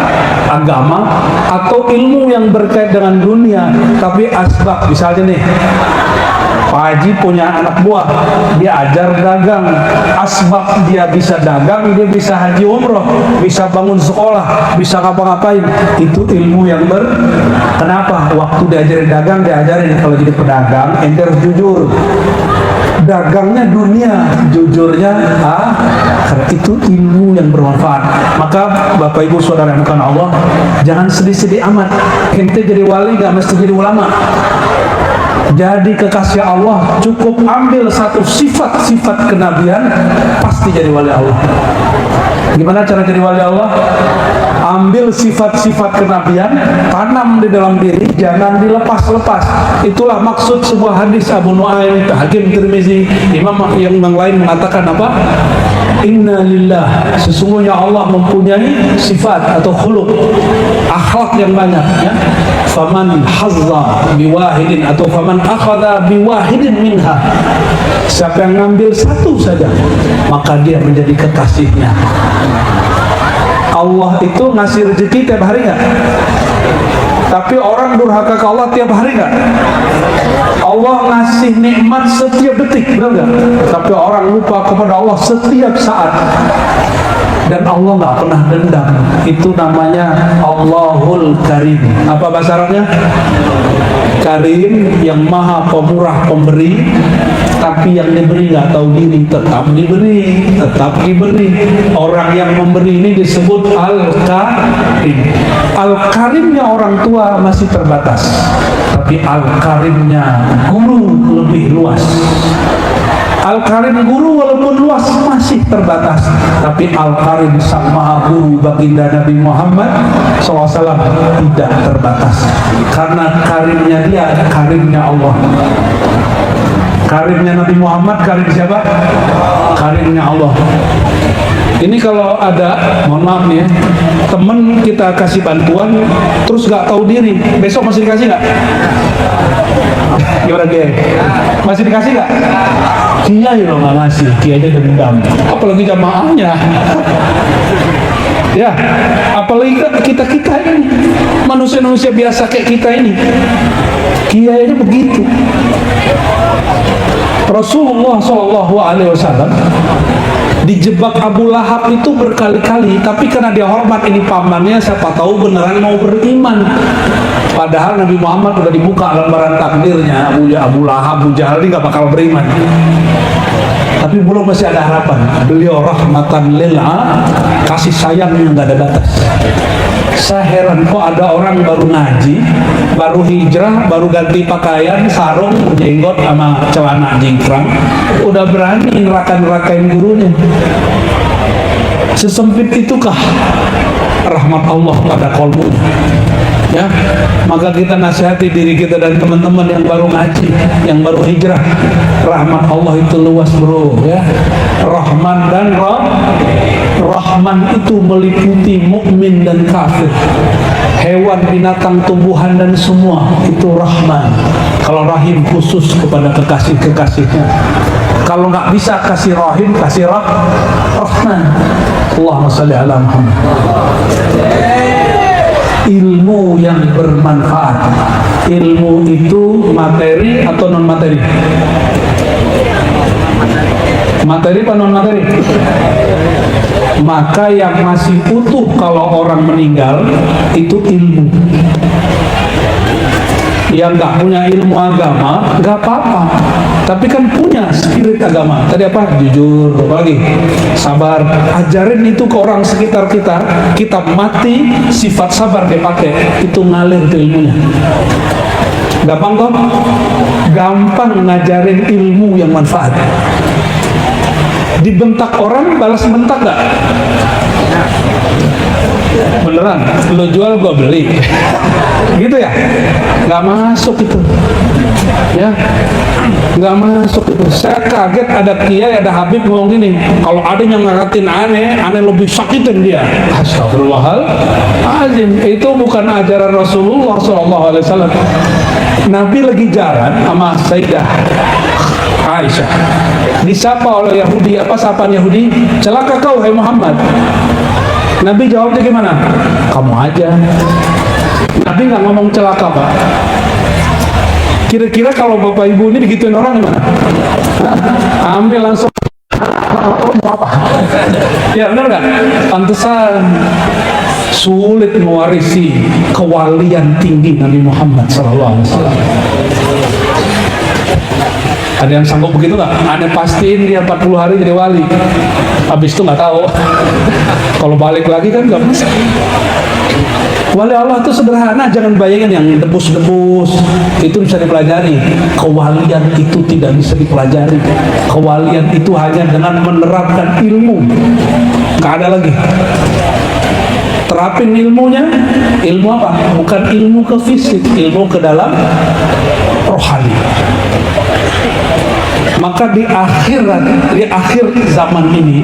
agama, atau ilmu yang berkait dengan dunia tapi asbab. Misalnya nih, Pak Haji punya anak buah, dia ajar dagang, asbab dia bisa dagang, dia bisa haji umroh, bisa bangun sekolah, bisa ngapa-ngapain. Itu ilmu yang kenapa? Waktu diajarin dagang, diajarin kalau jadi pedagang, ente harus jujur. Dagangnya dunia, jujurnya itu ilmu yang bermanfaat. Maka Bapak Ibu Saudara yang bukan Allah, jangan sedih-sedih amat. Ente jadi wali gak mesti jadi ulama. Jadi kekasih Allah, cukup ambil satu sifat-sifat kenabian, pasti jadi wali Allah. Gimana cara jadi wali Allah? Ambil sifat-sifat kenabian, tanam di dalam diri, jangan dilepas-lepas. Itulah maksud sebuah hadis Abu Nuaim, Hakim Tirmizi, imam yang lain mengatakan apa? Inna lillah, sesungguhnya Allah mempunyai sifat atau khuluq, akhlak yang banyak, ya. Faman hazza biwahidin atau faman akhadha biwahidin minha, siapa yang ngambil satu saja maka dia menjadi kekasihnya. Allah itu ngasih rezeki tiap hari nggak? Tapi orang durhaka ke Allah tiap hari nggak? Allah ngasih nikmat setiap detik, benar nggak? Tapi orang lupa kepada Allah setiap saat. Dan Allah nggak pernah dendam. Itu namanya Allahul Karim. Apa bahasa Arabnya? Karim, yang maha pemurah pemberi. Tapi yang diberi nggak tahu diri, tetap diberi, tetap diberi. Orang yang memberi ini disebut Al-Karim. Al-Karimnya orang tua masih terbatas, tapi Al-Karimnya guru lebih luas. Al-Karim guru walaupun luas masih terbatas, tapi Al-Karim sang maha guru baginda Nabi Muhammad SAW tidak terbatas, karena karimnya dia, karimnya Allah. Karimnya Nabi Muhammad, karim siapa? Karimnya Allah. Ini kalau ada, mohon maaf nih ya, temen kita kasih bantuan terus gak tahu diri, besok masih dikasih gak? Gimana Kiai? Masih dikasih gak? Kiai loh gak ngasih, Kiainya dendam, apalagi jamaahnya. Ya, apalagi kita ini, manusia-manusia biasa kayak kita ini, Kiainya begitu. Rasulullah SAW dijebak Abu Lahab itu berkali-kali, tapi karena dia hormat ini pamannya, siapa tahu beneran mau beriman. Padahal Nabi Muhammad sudah dibuka lembaran takdirnya, Abu Lahab, Abu Jahal ini gak bakal beriman. Tapi belum, masih ada harapan. Beliau rahmatan lil alamin, kasih sayangnya nggak ada batas. Saya heran kok ada orang baru ngaji, baru hijrah, baru ganti pakaian, sarung, jenggot sama celana jingkrang, udah berani neraka-nerakain gurunya. Sesempit itukah rahmat Allah pada kolbu? Ya, maka kita nasihati diri kita dan teman-teman yang baru ngaji, yang baru hijrah. Rahmat Allah itu luas bro, ya. Rahman dan Rahman itu meliputi mukmin dan kafir, hewan, binatang, tumbuhan dan semua itu Rahman. Kalau Rahim khusus kepada kekasih-kekasihnya. Kalau nggak bisa kasih Rahim, kasih Rahman. Allahumma shalli ala Muhammad. Ilmu yang bermanfaat. Ilmu itu materi atau non materi? Materi apa non materi? Maka yang masih utuh kalau orang meninggal itu ilmu. Yang nggak punya ilmu agama nggak apa-apa, tapi kan punya spirit agama. Tadi apa? Jujur, apa lagi? Sabar. Ajarin itu ke orang sekitar kita. Kita mati, sifat sabar dia pakai, itu ngalir ke ilmunya. Gampang kok? Gampang ngajarin ilmu yang manfaat. Dibentak orang, balas bentak nggak? Beneran, lo jual gua beli, gitu ya? Nggak masuk itu, ya, nggak masuk itu. Saya kaget ada kiai, ada habib ngomong gini, kalau ada yang ngakatin aneh lebih sakitin dia. Astagfirullahaladzim, itu bukan ajaran Rasulullah SAW. Nabi lagi jalan sama Sayyidah Aisyah, disapa oleh Yahudi. Apa sapaan Yahudi? Celaka kau hai Muhammad. Nabi jawabnya gimana? Kamu aja. Nabi nggak ngomong celaka Pak. Kira-kira kalau bapak ibu ini digituin orang gimana? Ambil langsung. Oh, mau apa? Ya benar nggak? Pantesan sulit mewarisi kewalian tinggi Nabi Muhammad SAW. Ada yang sanggup begitu nggak? Anda pastiin dia 40 hari jadi wali. Habis itu nggak tahu. Kalau balik lagi kan nggak bisa. Wali Allah itu sederhana, jangan bayangin yang debus-debus. Itu bisa dipelajari. Kewalian itu tidak bisa dipelajari. Kewalian itu hanya dengan menerapkan ilmu. nggak ada lagi. Terapin ilmunya, ilmu apa? Bukan ilmu ke fisik, ilmu ke dalam rohani. Maka di akhir zaman ini,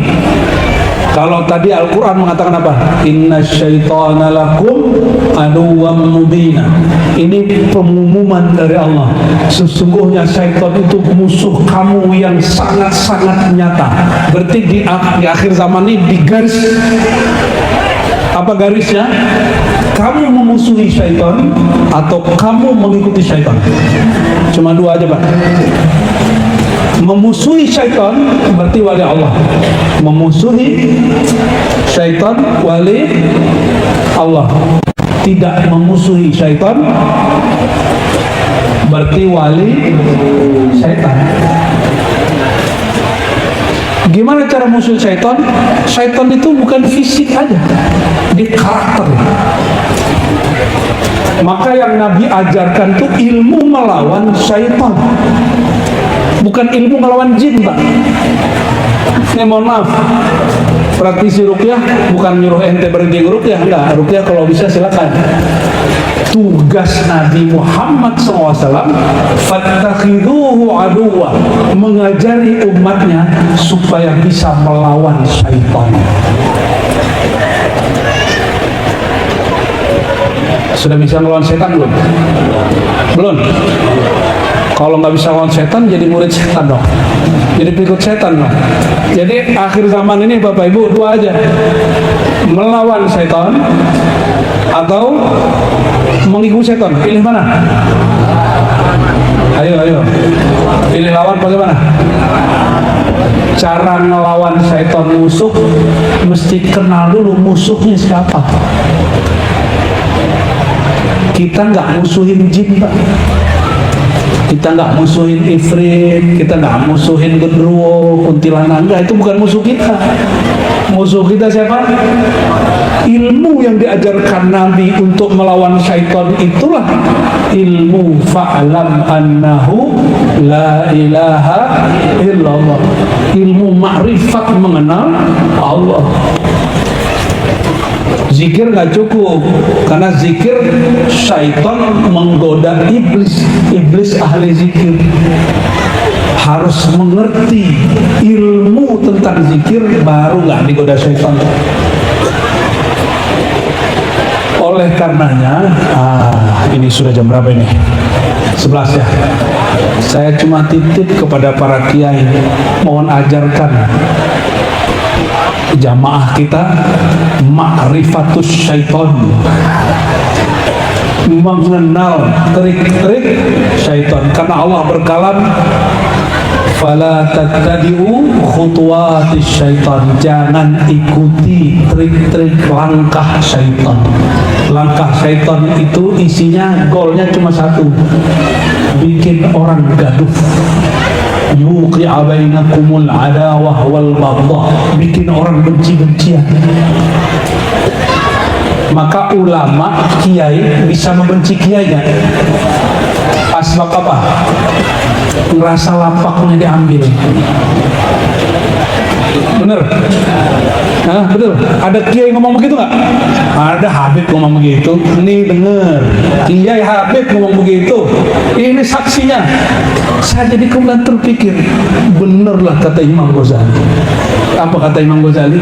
kalau tadi Al-Quran mengatakan apa? Inna syaitana lakum aduwwam mubina. Ini pengumuman dari Allah. Sesungguhnya syaitan itu musuh kamu yang sangat-sangat nyata. Berarti di akhir zaman ini digaris. Apa garisnya? Kamu memusuhi syaitan atau kamu mengikuti syaitan? Cuma dua aja, Pak. Memusuhi syaitan berarti wali Allah. Memusuhi syaitan wali Allah. Tidak memusuhi syaitan berarti wali syaitan. Gimana cara musuh syaitan? Syaitan itu bukan fisik aja, dia karakter. Maka yang Nabi ajarkan itu ilmu melawan syaitan, bukan ilmu melawan jin, Pak. Ini mohon maaf, praktisi ruqyah bukan nyuruh ente berhenti ruqyah, enggak. Ruqyah kalau bisa silakan. Tugas Nabi Muhammad SAW, fattakhiduhu aduwa, mengajari umatnya supaya bisa melawan syaitan. Sudah bisa melawan setan belum? Belum. Kalau nggak bisa lawan setan, jadi murid setan dong. Jadi pengikut setan dong. Jadi akhir zaman ini Bapak Ibu dua aja, melawan setan atau mengikuti setan. Pilih mana? Ayo. Pilih lawan bagaimana? Cara ngelawan setan musuh, mesti kenal dulu musuhnya siapa. Kita nggak musuhin jin, Pak. Kita nggak musuhin ifrit, kita nggak musuhin genderuwo, kuntilanak, enggak, itu bukan musuh kita. Musuh kita siapa? Ilmu yang diajarkan Nabi untuk melawan syaitan itulah ilmu fa'lam annahu la ilaha illallah. Ilmu ma'rifat mengenal Allah. Zikir nggak cukup, karena zikir syaitan menggoda iblis. Iblis ahli zikir, harus mengerti ilmu tentang zikir baru nggak digoda syaitan. Oleh karenanya, ini sudah jam berapa ini? 11 ya. Saya cuma titip kepada para kiai, mohon ajarkan jamaah kita ma'rifatus syaitan, mengenal trik-trik syaitan. Karena Allah berkalam, fala tattabi'u khutuwatis syaitan, jangan ikuti trik-trik langkah syaitan. Langkah syaitan itu isinya, goalnya cuma satu, bikin orang gaduh. Yuqi'a bainakumul adawah wal baghdha, bikin orang benci-bencian. Maka ulama, kiai bisa membenci kiainya. Asbab apa? Ngerasa lapaknya diambil. Bener? Nah, betul. Ada kiai ngomong begitu nggak? Ada Habib ngomong begitu. Nih denger, kiai Habib ngomong begitu. Ini saksinya. Saya jadi kemudian terpikir, benerlah kata Imam Ghazali. Apa kata Imam Ghazali?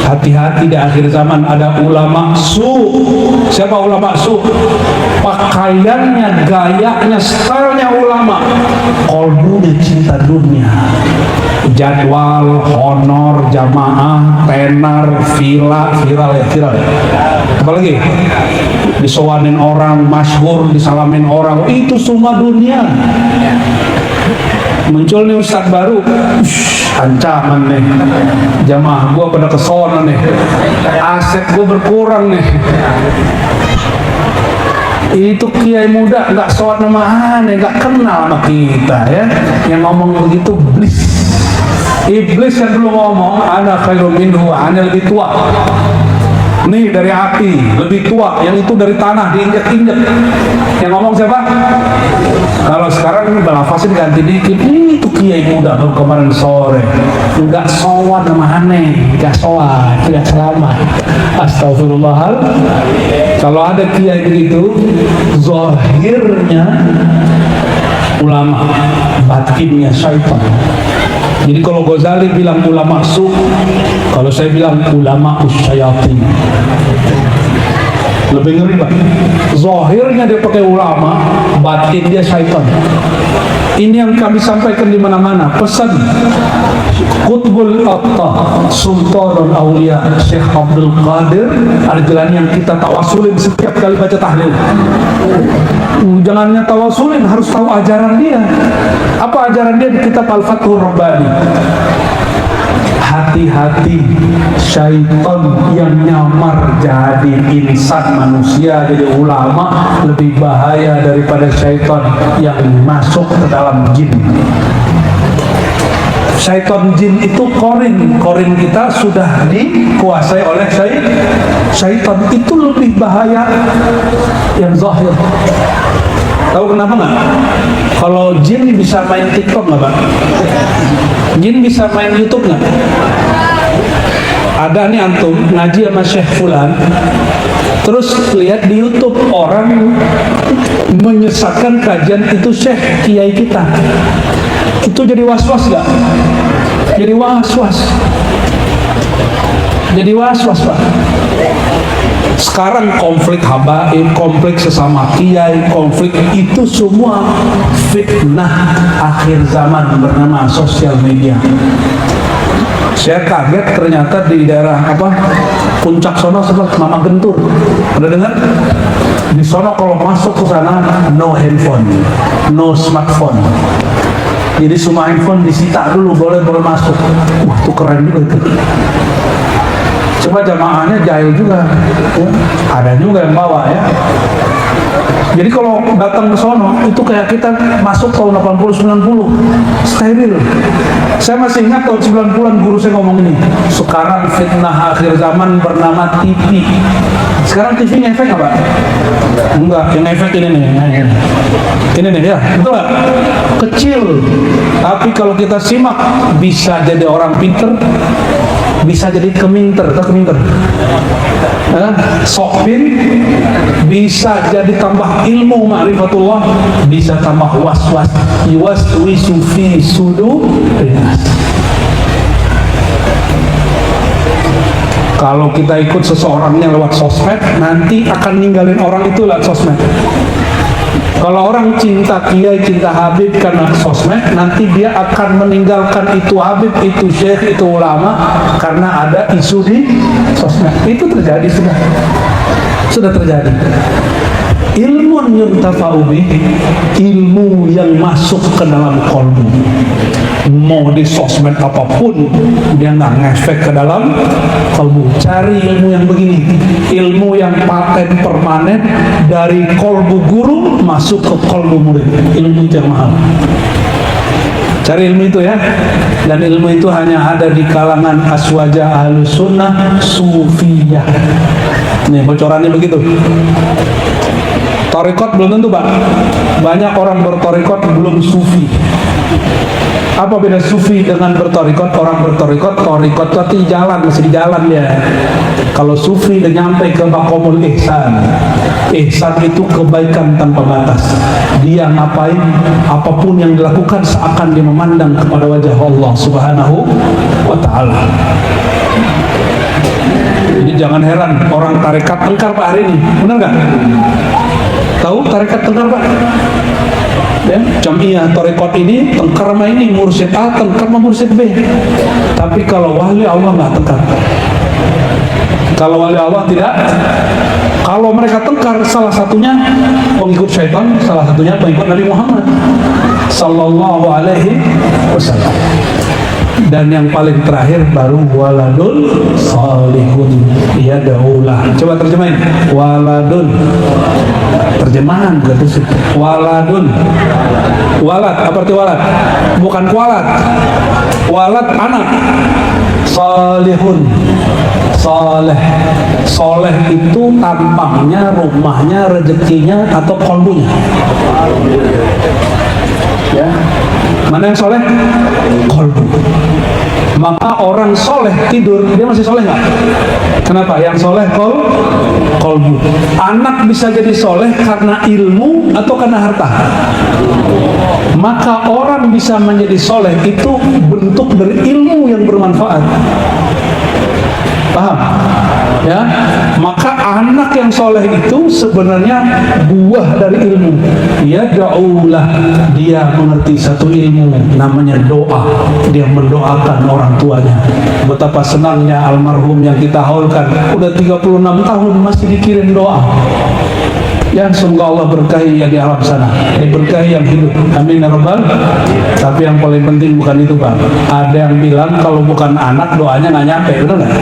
Hati-hati di akhir zaman ada ulama su. Siapa ulama su? Pakaiannya, gayanya, stylenya ulama, kolbunya cinta dunia. Jadwal, honor, jamaah, tenar, viral ya. Apalagi disowanin orang, masyhur, disalamin orang, itu semua dunia. Muncul nih ustadz baru, ancaman nih, jamaah gua pada kesono nih, aset gua berkurang nih. Itu kiai muda nggak sholat nama aneh, nggak kenal sama kita ya, yang ngomong begitu iblis yang dulu ngomong ana khairum minhu, ana lebih tua nih dari api, lebih tua, yang itu dari tanah diinjek-injek. Yang ngomong siapa? Kalau sekarang ini balafasin ganti dikit, itu kiai muda baru kemarin sore nggak sowan sama aneh, nggak sowan, tidak selamat. Astagfirullahaladzim. Kalau ada kiai begitu, zahirnya ulama, batinnya syaitan. Jadi kalau Ghazali bilang ulama su, kalau saya bilang ulama usyayatin. Lebih ngeri Pak. Zahirnya dia pakai ulama, batin dia syaitan. Ini yang kami sampaikan di mana-mana. Pesan Qutbul Atta Sultanul Aulia Syekh Abdul Qadir Al-Jilani yang kita tawasulin setiap kali baca tahlil. Jangan hanya tawasulin, harus tahu ajaran dia. Apa ajaran dia di kitab Al-Fathur Rabbani? Hati-hati syaitan yang nyamar jadi insan manusia, jadi ulama lebih bahaya daripada syaitan yang masuk ke dalam jin. Syaitan jin itu korin kita sudah dikuasai oleh syaitan, itu lebih bahaya yang zahir. Tahu kenapa nggak? Kalau jin bisa main TikTok nggak Pak? Jin bisa main YouTube nggak? Ada nih antum ngaji sama Syekh Fulan, terus lihat di YouTube orang menyesatkan kajian itu Syekh Kiai kita, itu jadi was-was nggak? Jadi was-was. Jadi was-was Pak. Sekarang konflik habaib, konflik sesama kiai, konflik itu semua fitnah akhir zaman bernama sosial media. Saya kaget ternyata di daerah Puncak sono sebelah Mama Gentur. Pernah dengar? Di sono kalau masuk ke sana no handphone, no smartphone. Jadi semua handphone disita dulu, boleh masuk. Wah, itu keren juga itu. Coba jamaahnya jahil juga ya. Ada juga yang bawa ya. Jadi kalau datang ke sono itu kayak kita masuk tahun 80-90 steril. Saya masih ingat tahun 90-an guru saya ngomong ini, sekarang fitnah akhir zaman bernama TV. Sekarang TV ngefek nggak Pak? Enggak, yang ngefek ini nih. Ini nih ya, betul nggak? Kecil, tapi kalau kita simak bisa jadi orang pinter, bisa jadi keminter. Sokpin bisa jadi tambah ilmu ma'rifatullah, bisa tambah was-was, yuwaswisu fi sudurinas. Kalau kita ikut seseorangnya lewat sosmed, nanti akan ninggalin orang itu lewat sosmed. Kalau orang cinta kiai, cinta habib karena sosmed, nanti dia akan meninggalkan itu habib, itu syekh, itu ulama karena ada isu di sosmed. Itu terjadi, sudah terjadi. Ilmu yuntafa'u bih, ilmu yang masuk ke dalam qalbu. Mau di sosmed apapun, dia nggak ngefek ke dalam qalbu. Cari ilmu yang begini, ilmu yang paten permanen dari qalbu guru masuk ke qalbu murid. Ilmu itu yang mahal. Cari ilmu itu ya. Dan ilmu itu hanya ada di kalangan aswaja ahlus sunnah sufiyah. Nih bocorannya begitu. Tarekat belum tentu Pak. Banyak orang bertarekat belum sufi. Apa beda sufi dengan bertarekat? Orang bertarekat, tarekat itu jalan, masih di jalan dia. Kalau sufi udah nyampe ke maqamul ihsan. Ihsan itu kebaikan tanpa batas. Dia ngapain, apapun yang dilakukan seakan dia memandang kepada wajah Allah Subhanahu wa ta'ala. Jadi jangan heran orang tarekat tengkar Pak hari ini. Benar nggak? Tahu tarekat tengkar Pak? Ya, Jamiah tarekat ini tengkar sama ini, mursyid A tengkar sama mursyid B. Tapi kalau wali Allah nggak tengkar. Kalau wali Allah tidak. Kalau mereka tengkar, salah satunya pengikut syaitan, salah satunya pengikut Nabi Muhammad sallallahu alaihi wasallam. Dan yang paling terakhir baru waladun salihun yad'ulah. Coba terjemahin. Waladun. Terjemahan berarti waladun. Walad, apa arti walad? Bukan kualat. Walad anak. Salihun. Saleh. Soleh itu tampangnya, rumahnya, rezekinya atau kolbunya. Ya. Mana yang soleh? Kolbu. Maka orang soleh tidur, dia masih soleh nggak? Kenapa? Yang soleh kolbu. Anak bisa jadi soleh karena ilmu atau karena harta. Maka orang bisa menjadi soleh itu bentuk dari ilmu yang bermanfaat. Paham? Ya, maka anak yang soleh itu sebenarnya buah dari ilmu. Ya, daulah, dia mengerti satu ilmu namanya doa. Dia mendoakan orang tuanya. Betapa senangnya almarhum yang kita haulkan udah 36 tahun masih dikirim doa. Ya, semoga Allah berkahi yang di alam sana, berkahi yang hidup. Amin ya rabbal. Tapi yang paling penting bukan itu, Pak. Ada yang bilang kalau bukan anak doanya nggak nyampe, betul nggak?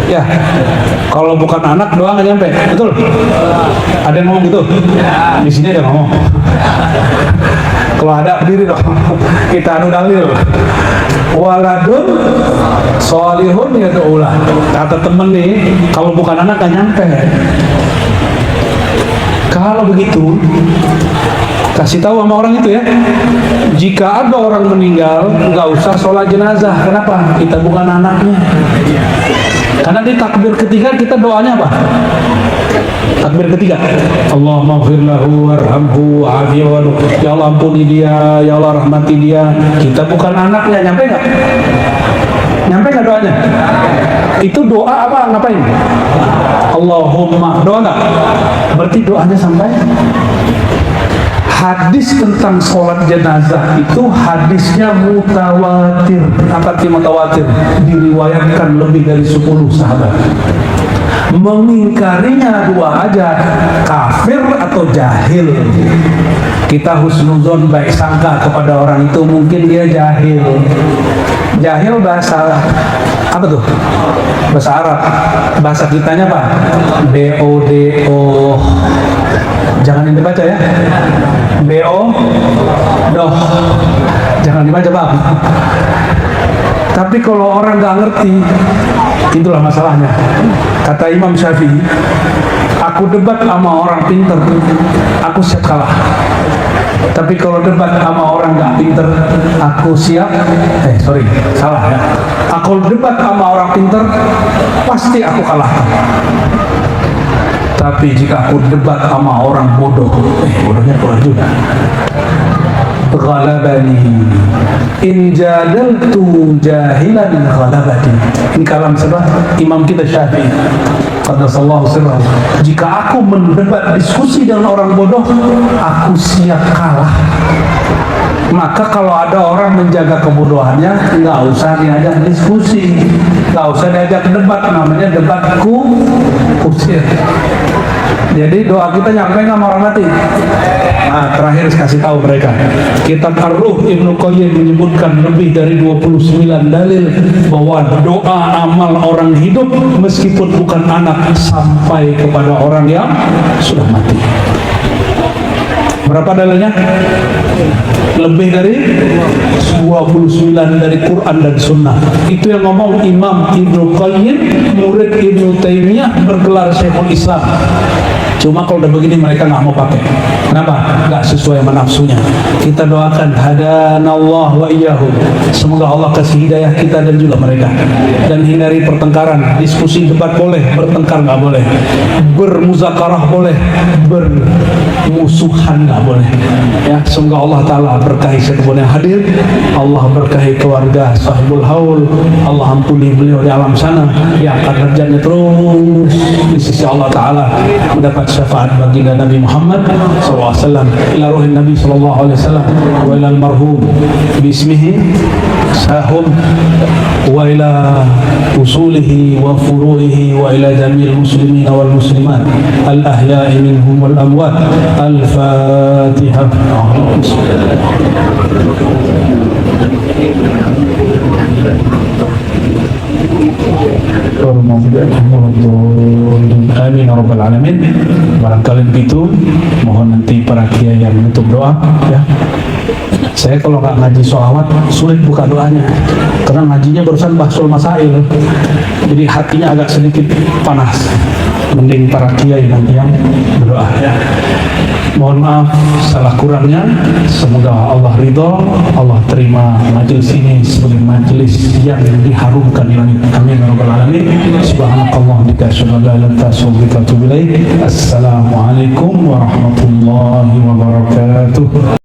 Ya, kalau bukan anak doa nggak nyampe, betul? Ada yang ngomong gitu? Di sini ada ngomong. Kalau ada berdiri dong. Kita anu dalil. Waladun sholihun yad'ulah. Kata temen nih, kalau bukan anak nggak nyampe. Kalau begitu, kasih tahu sama orang itu ya, jika ada orang meninggal, nggak usah sholat jenazah. Kenapa? Kita bukan anaknya. Karena di takbir ketiga kita doanya apa? Takbir ketiga, Allahumma ighfir lahu warhamhu wa'afihi, ya Allah ampuni dia, ya Allah rahmati dia. Kita bukan anaknya, nyampe nggak? Nyampe nggak doanya? Itu doa apa? Ngapain? Allahumma, doa nggak? Berarti doanya sampai. Hadis tentang sholat jenazah itu hadisnya mutawatir. Apa arti mutawatir? Diriwayatkan lebih dari 10 sahabat. Mengingkarinya dua aja, kafir atau jahil. Kita husnuzon, baik sangka kepada orang itu, mungkin dia jahil. Jahil bahasa apa tuh? Bahasa Arab. Bahasa kitanya apa? D-O-D-O. Jangan dibaca ya. B-O doh. Jangan dibaca, Pak. Tapi kalau orang nggak ngerti, itulah masalahnya. Kata Imam Syafi'i, aku debat sama orang pinter, aku siap kalah. Tapi kalau debat sama orang nggak pinter, aku siap. Salah ya. Aku debat sama orang pinter, pasti aku kalah. Tapi jika aku debat sama orang bodoh, bodohnya keluar juga. Ghalabani in jadaltu jahilan ghalabani. Ini kalam siapa? Imam kita Syafi'i. Qaddasallahu sirrahu. Jika aku mendebat diskusi dengan orang bodoh, aku siap kalah. Maka kalau ada orang menjaga kebodohannya, nggak usah diajak diskusi, nggak usah diajak debat, namanya debatku kusir. Jadi doa kita nyampe nggak orang mati? Nah, terakhir kasih tahu mereka, kitab Ar-Ruh Ibnu Qayyim menyebutkan lebih dari 29 dalil bahwa doa amal orang hidup meskipun bukan anak sampai kepada orang yang sudah mati. Berapa dalilnya? Lebih dari 29 dari Quran dan Sunnah. Itu yang ngomong Imam Ibnu Qayyim, murid Ibnu Taimiyah, bergelar Syekhul Islam. Cuma kalau udah begini mereka nggak mau pakai. Kenapa? Nggak sesuai sama nafsunya. Kita doakan hadanallah wa iyyahum. Semoga Allah kasih hidayah kita dan juga mereka. Dan hindari pertengkaran. Diskusi debat boleh, bertengkar nggak boleh. Bermuzakarah boleh, bermusuhan nggak boleh. Ya, semoga Allah Taala berkahi siapapun yang hadir. Allah berkahi keluarga sahibul haul. Allah ampuni beliau di alam sana. Yang akan derajatnya terus di sisi Allah Taala, mendapat syafaat baginda Nabi Muhammad SAW, ila ruhin Nabi SAW, wa ila almarhum bismihi sahum, wa ila usulihi wa furu'ihi, wa ila jami'il muslimin wal muslimat al ahya'i minhum wal amwat. Al-Fatihah. Amin ya rabbal alamin. Barangkali begitu, mohon nanti para kiai yang menutup doa ya. Saya kalau nggak ngaji sholawat sulit buka doanya, karena ngajinya barusan bahsul masail, jadi hatinya agak sedikit panas. Mending para kiai nanti yang berdoa ya. Mohon maaf salah kurangnya. Semoga Allah ridho, Allah terima majelis ini sebagai majelis yang diharumkan di langit. Amin ya rabbal alamin. Subhanakallah bika asyhadu an la ilaha illa anta astaghfiruka wa atubu ilaik. Assalamualaikum warahmatullahi wabarakatuh.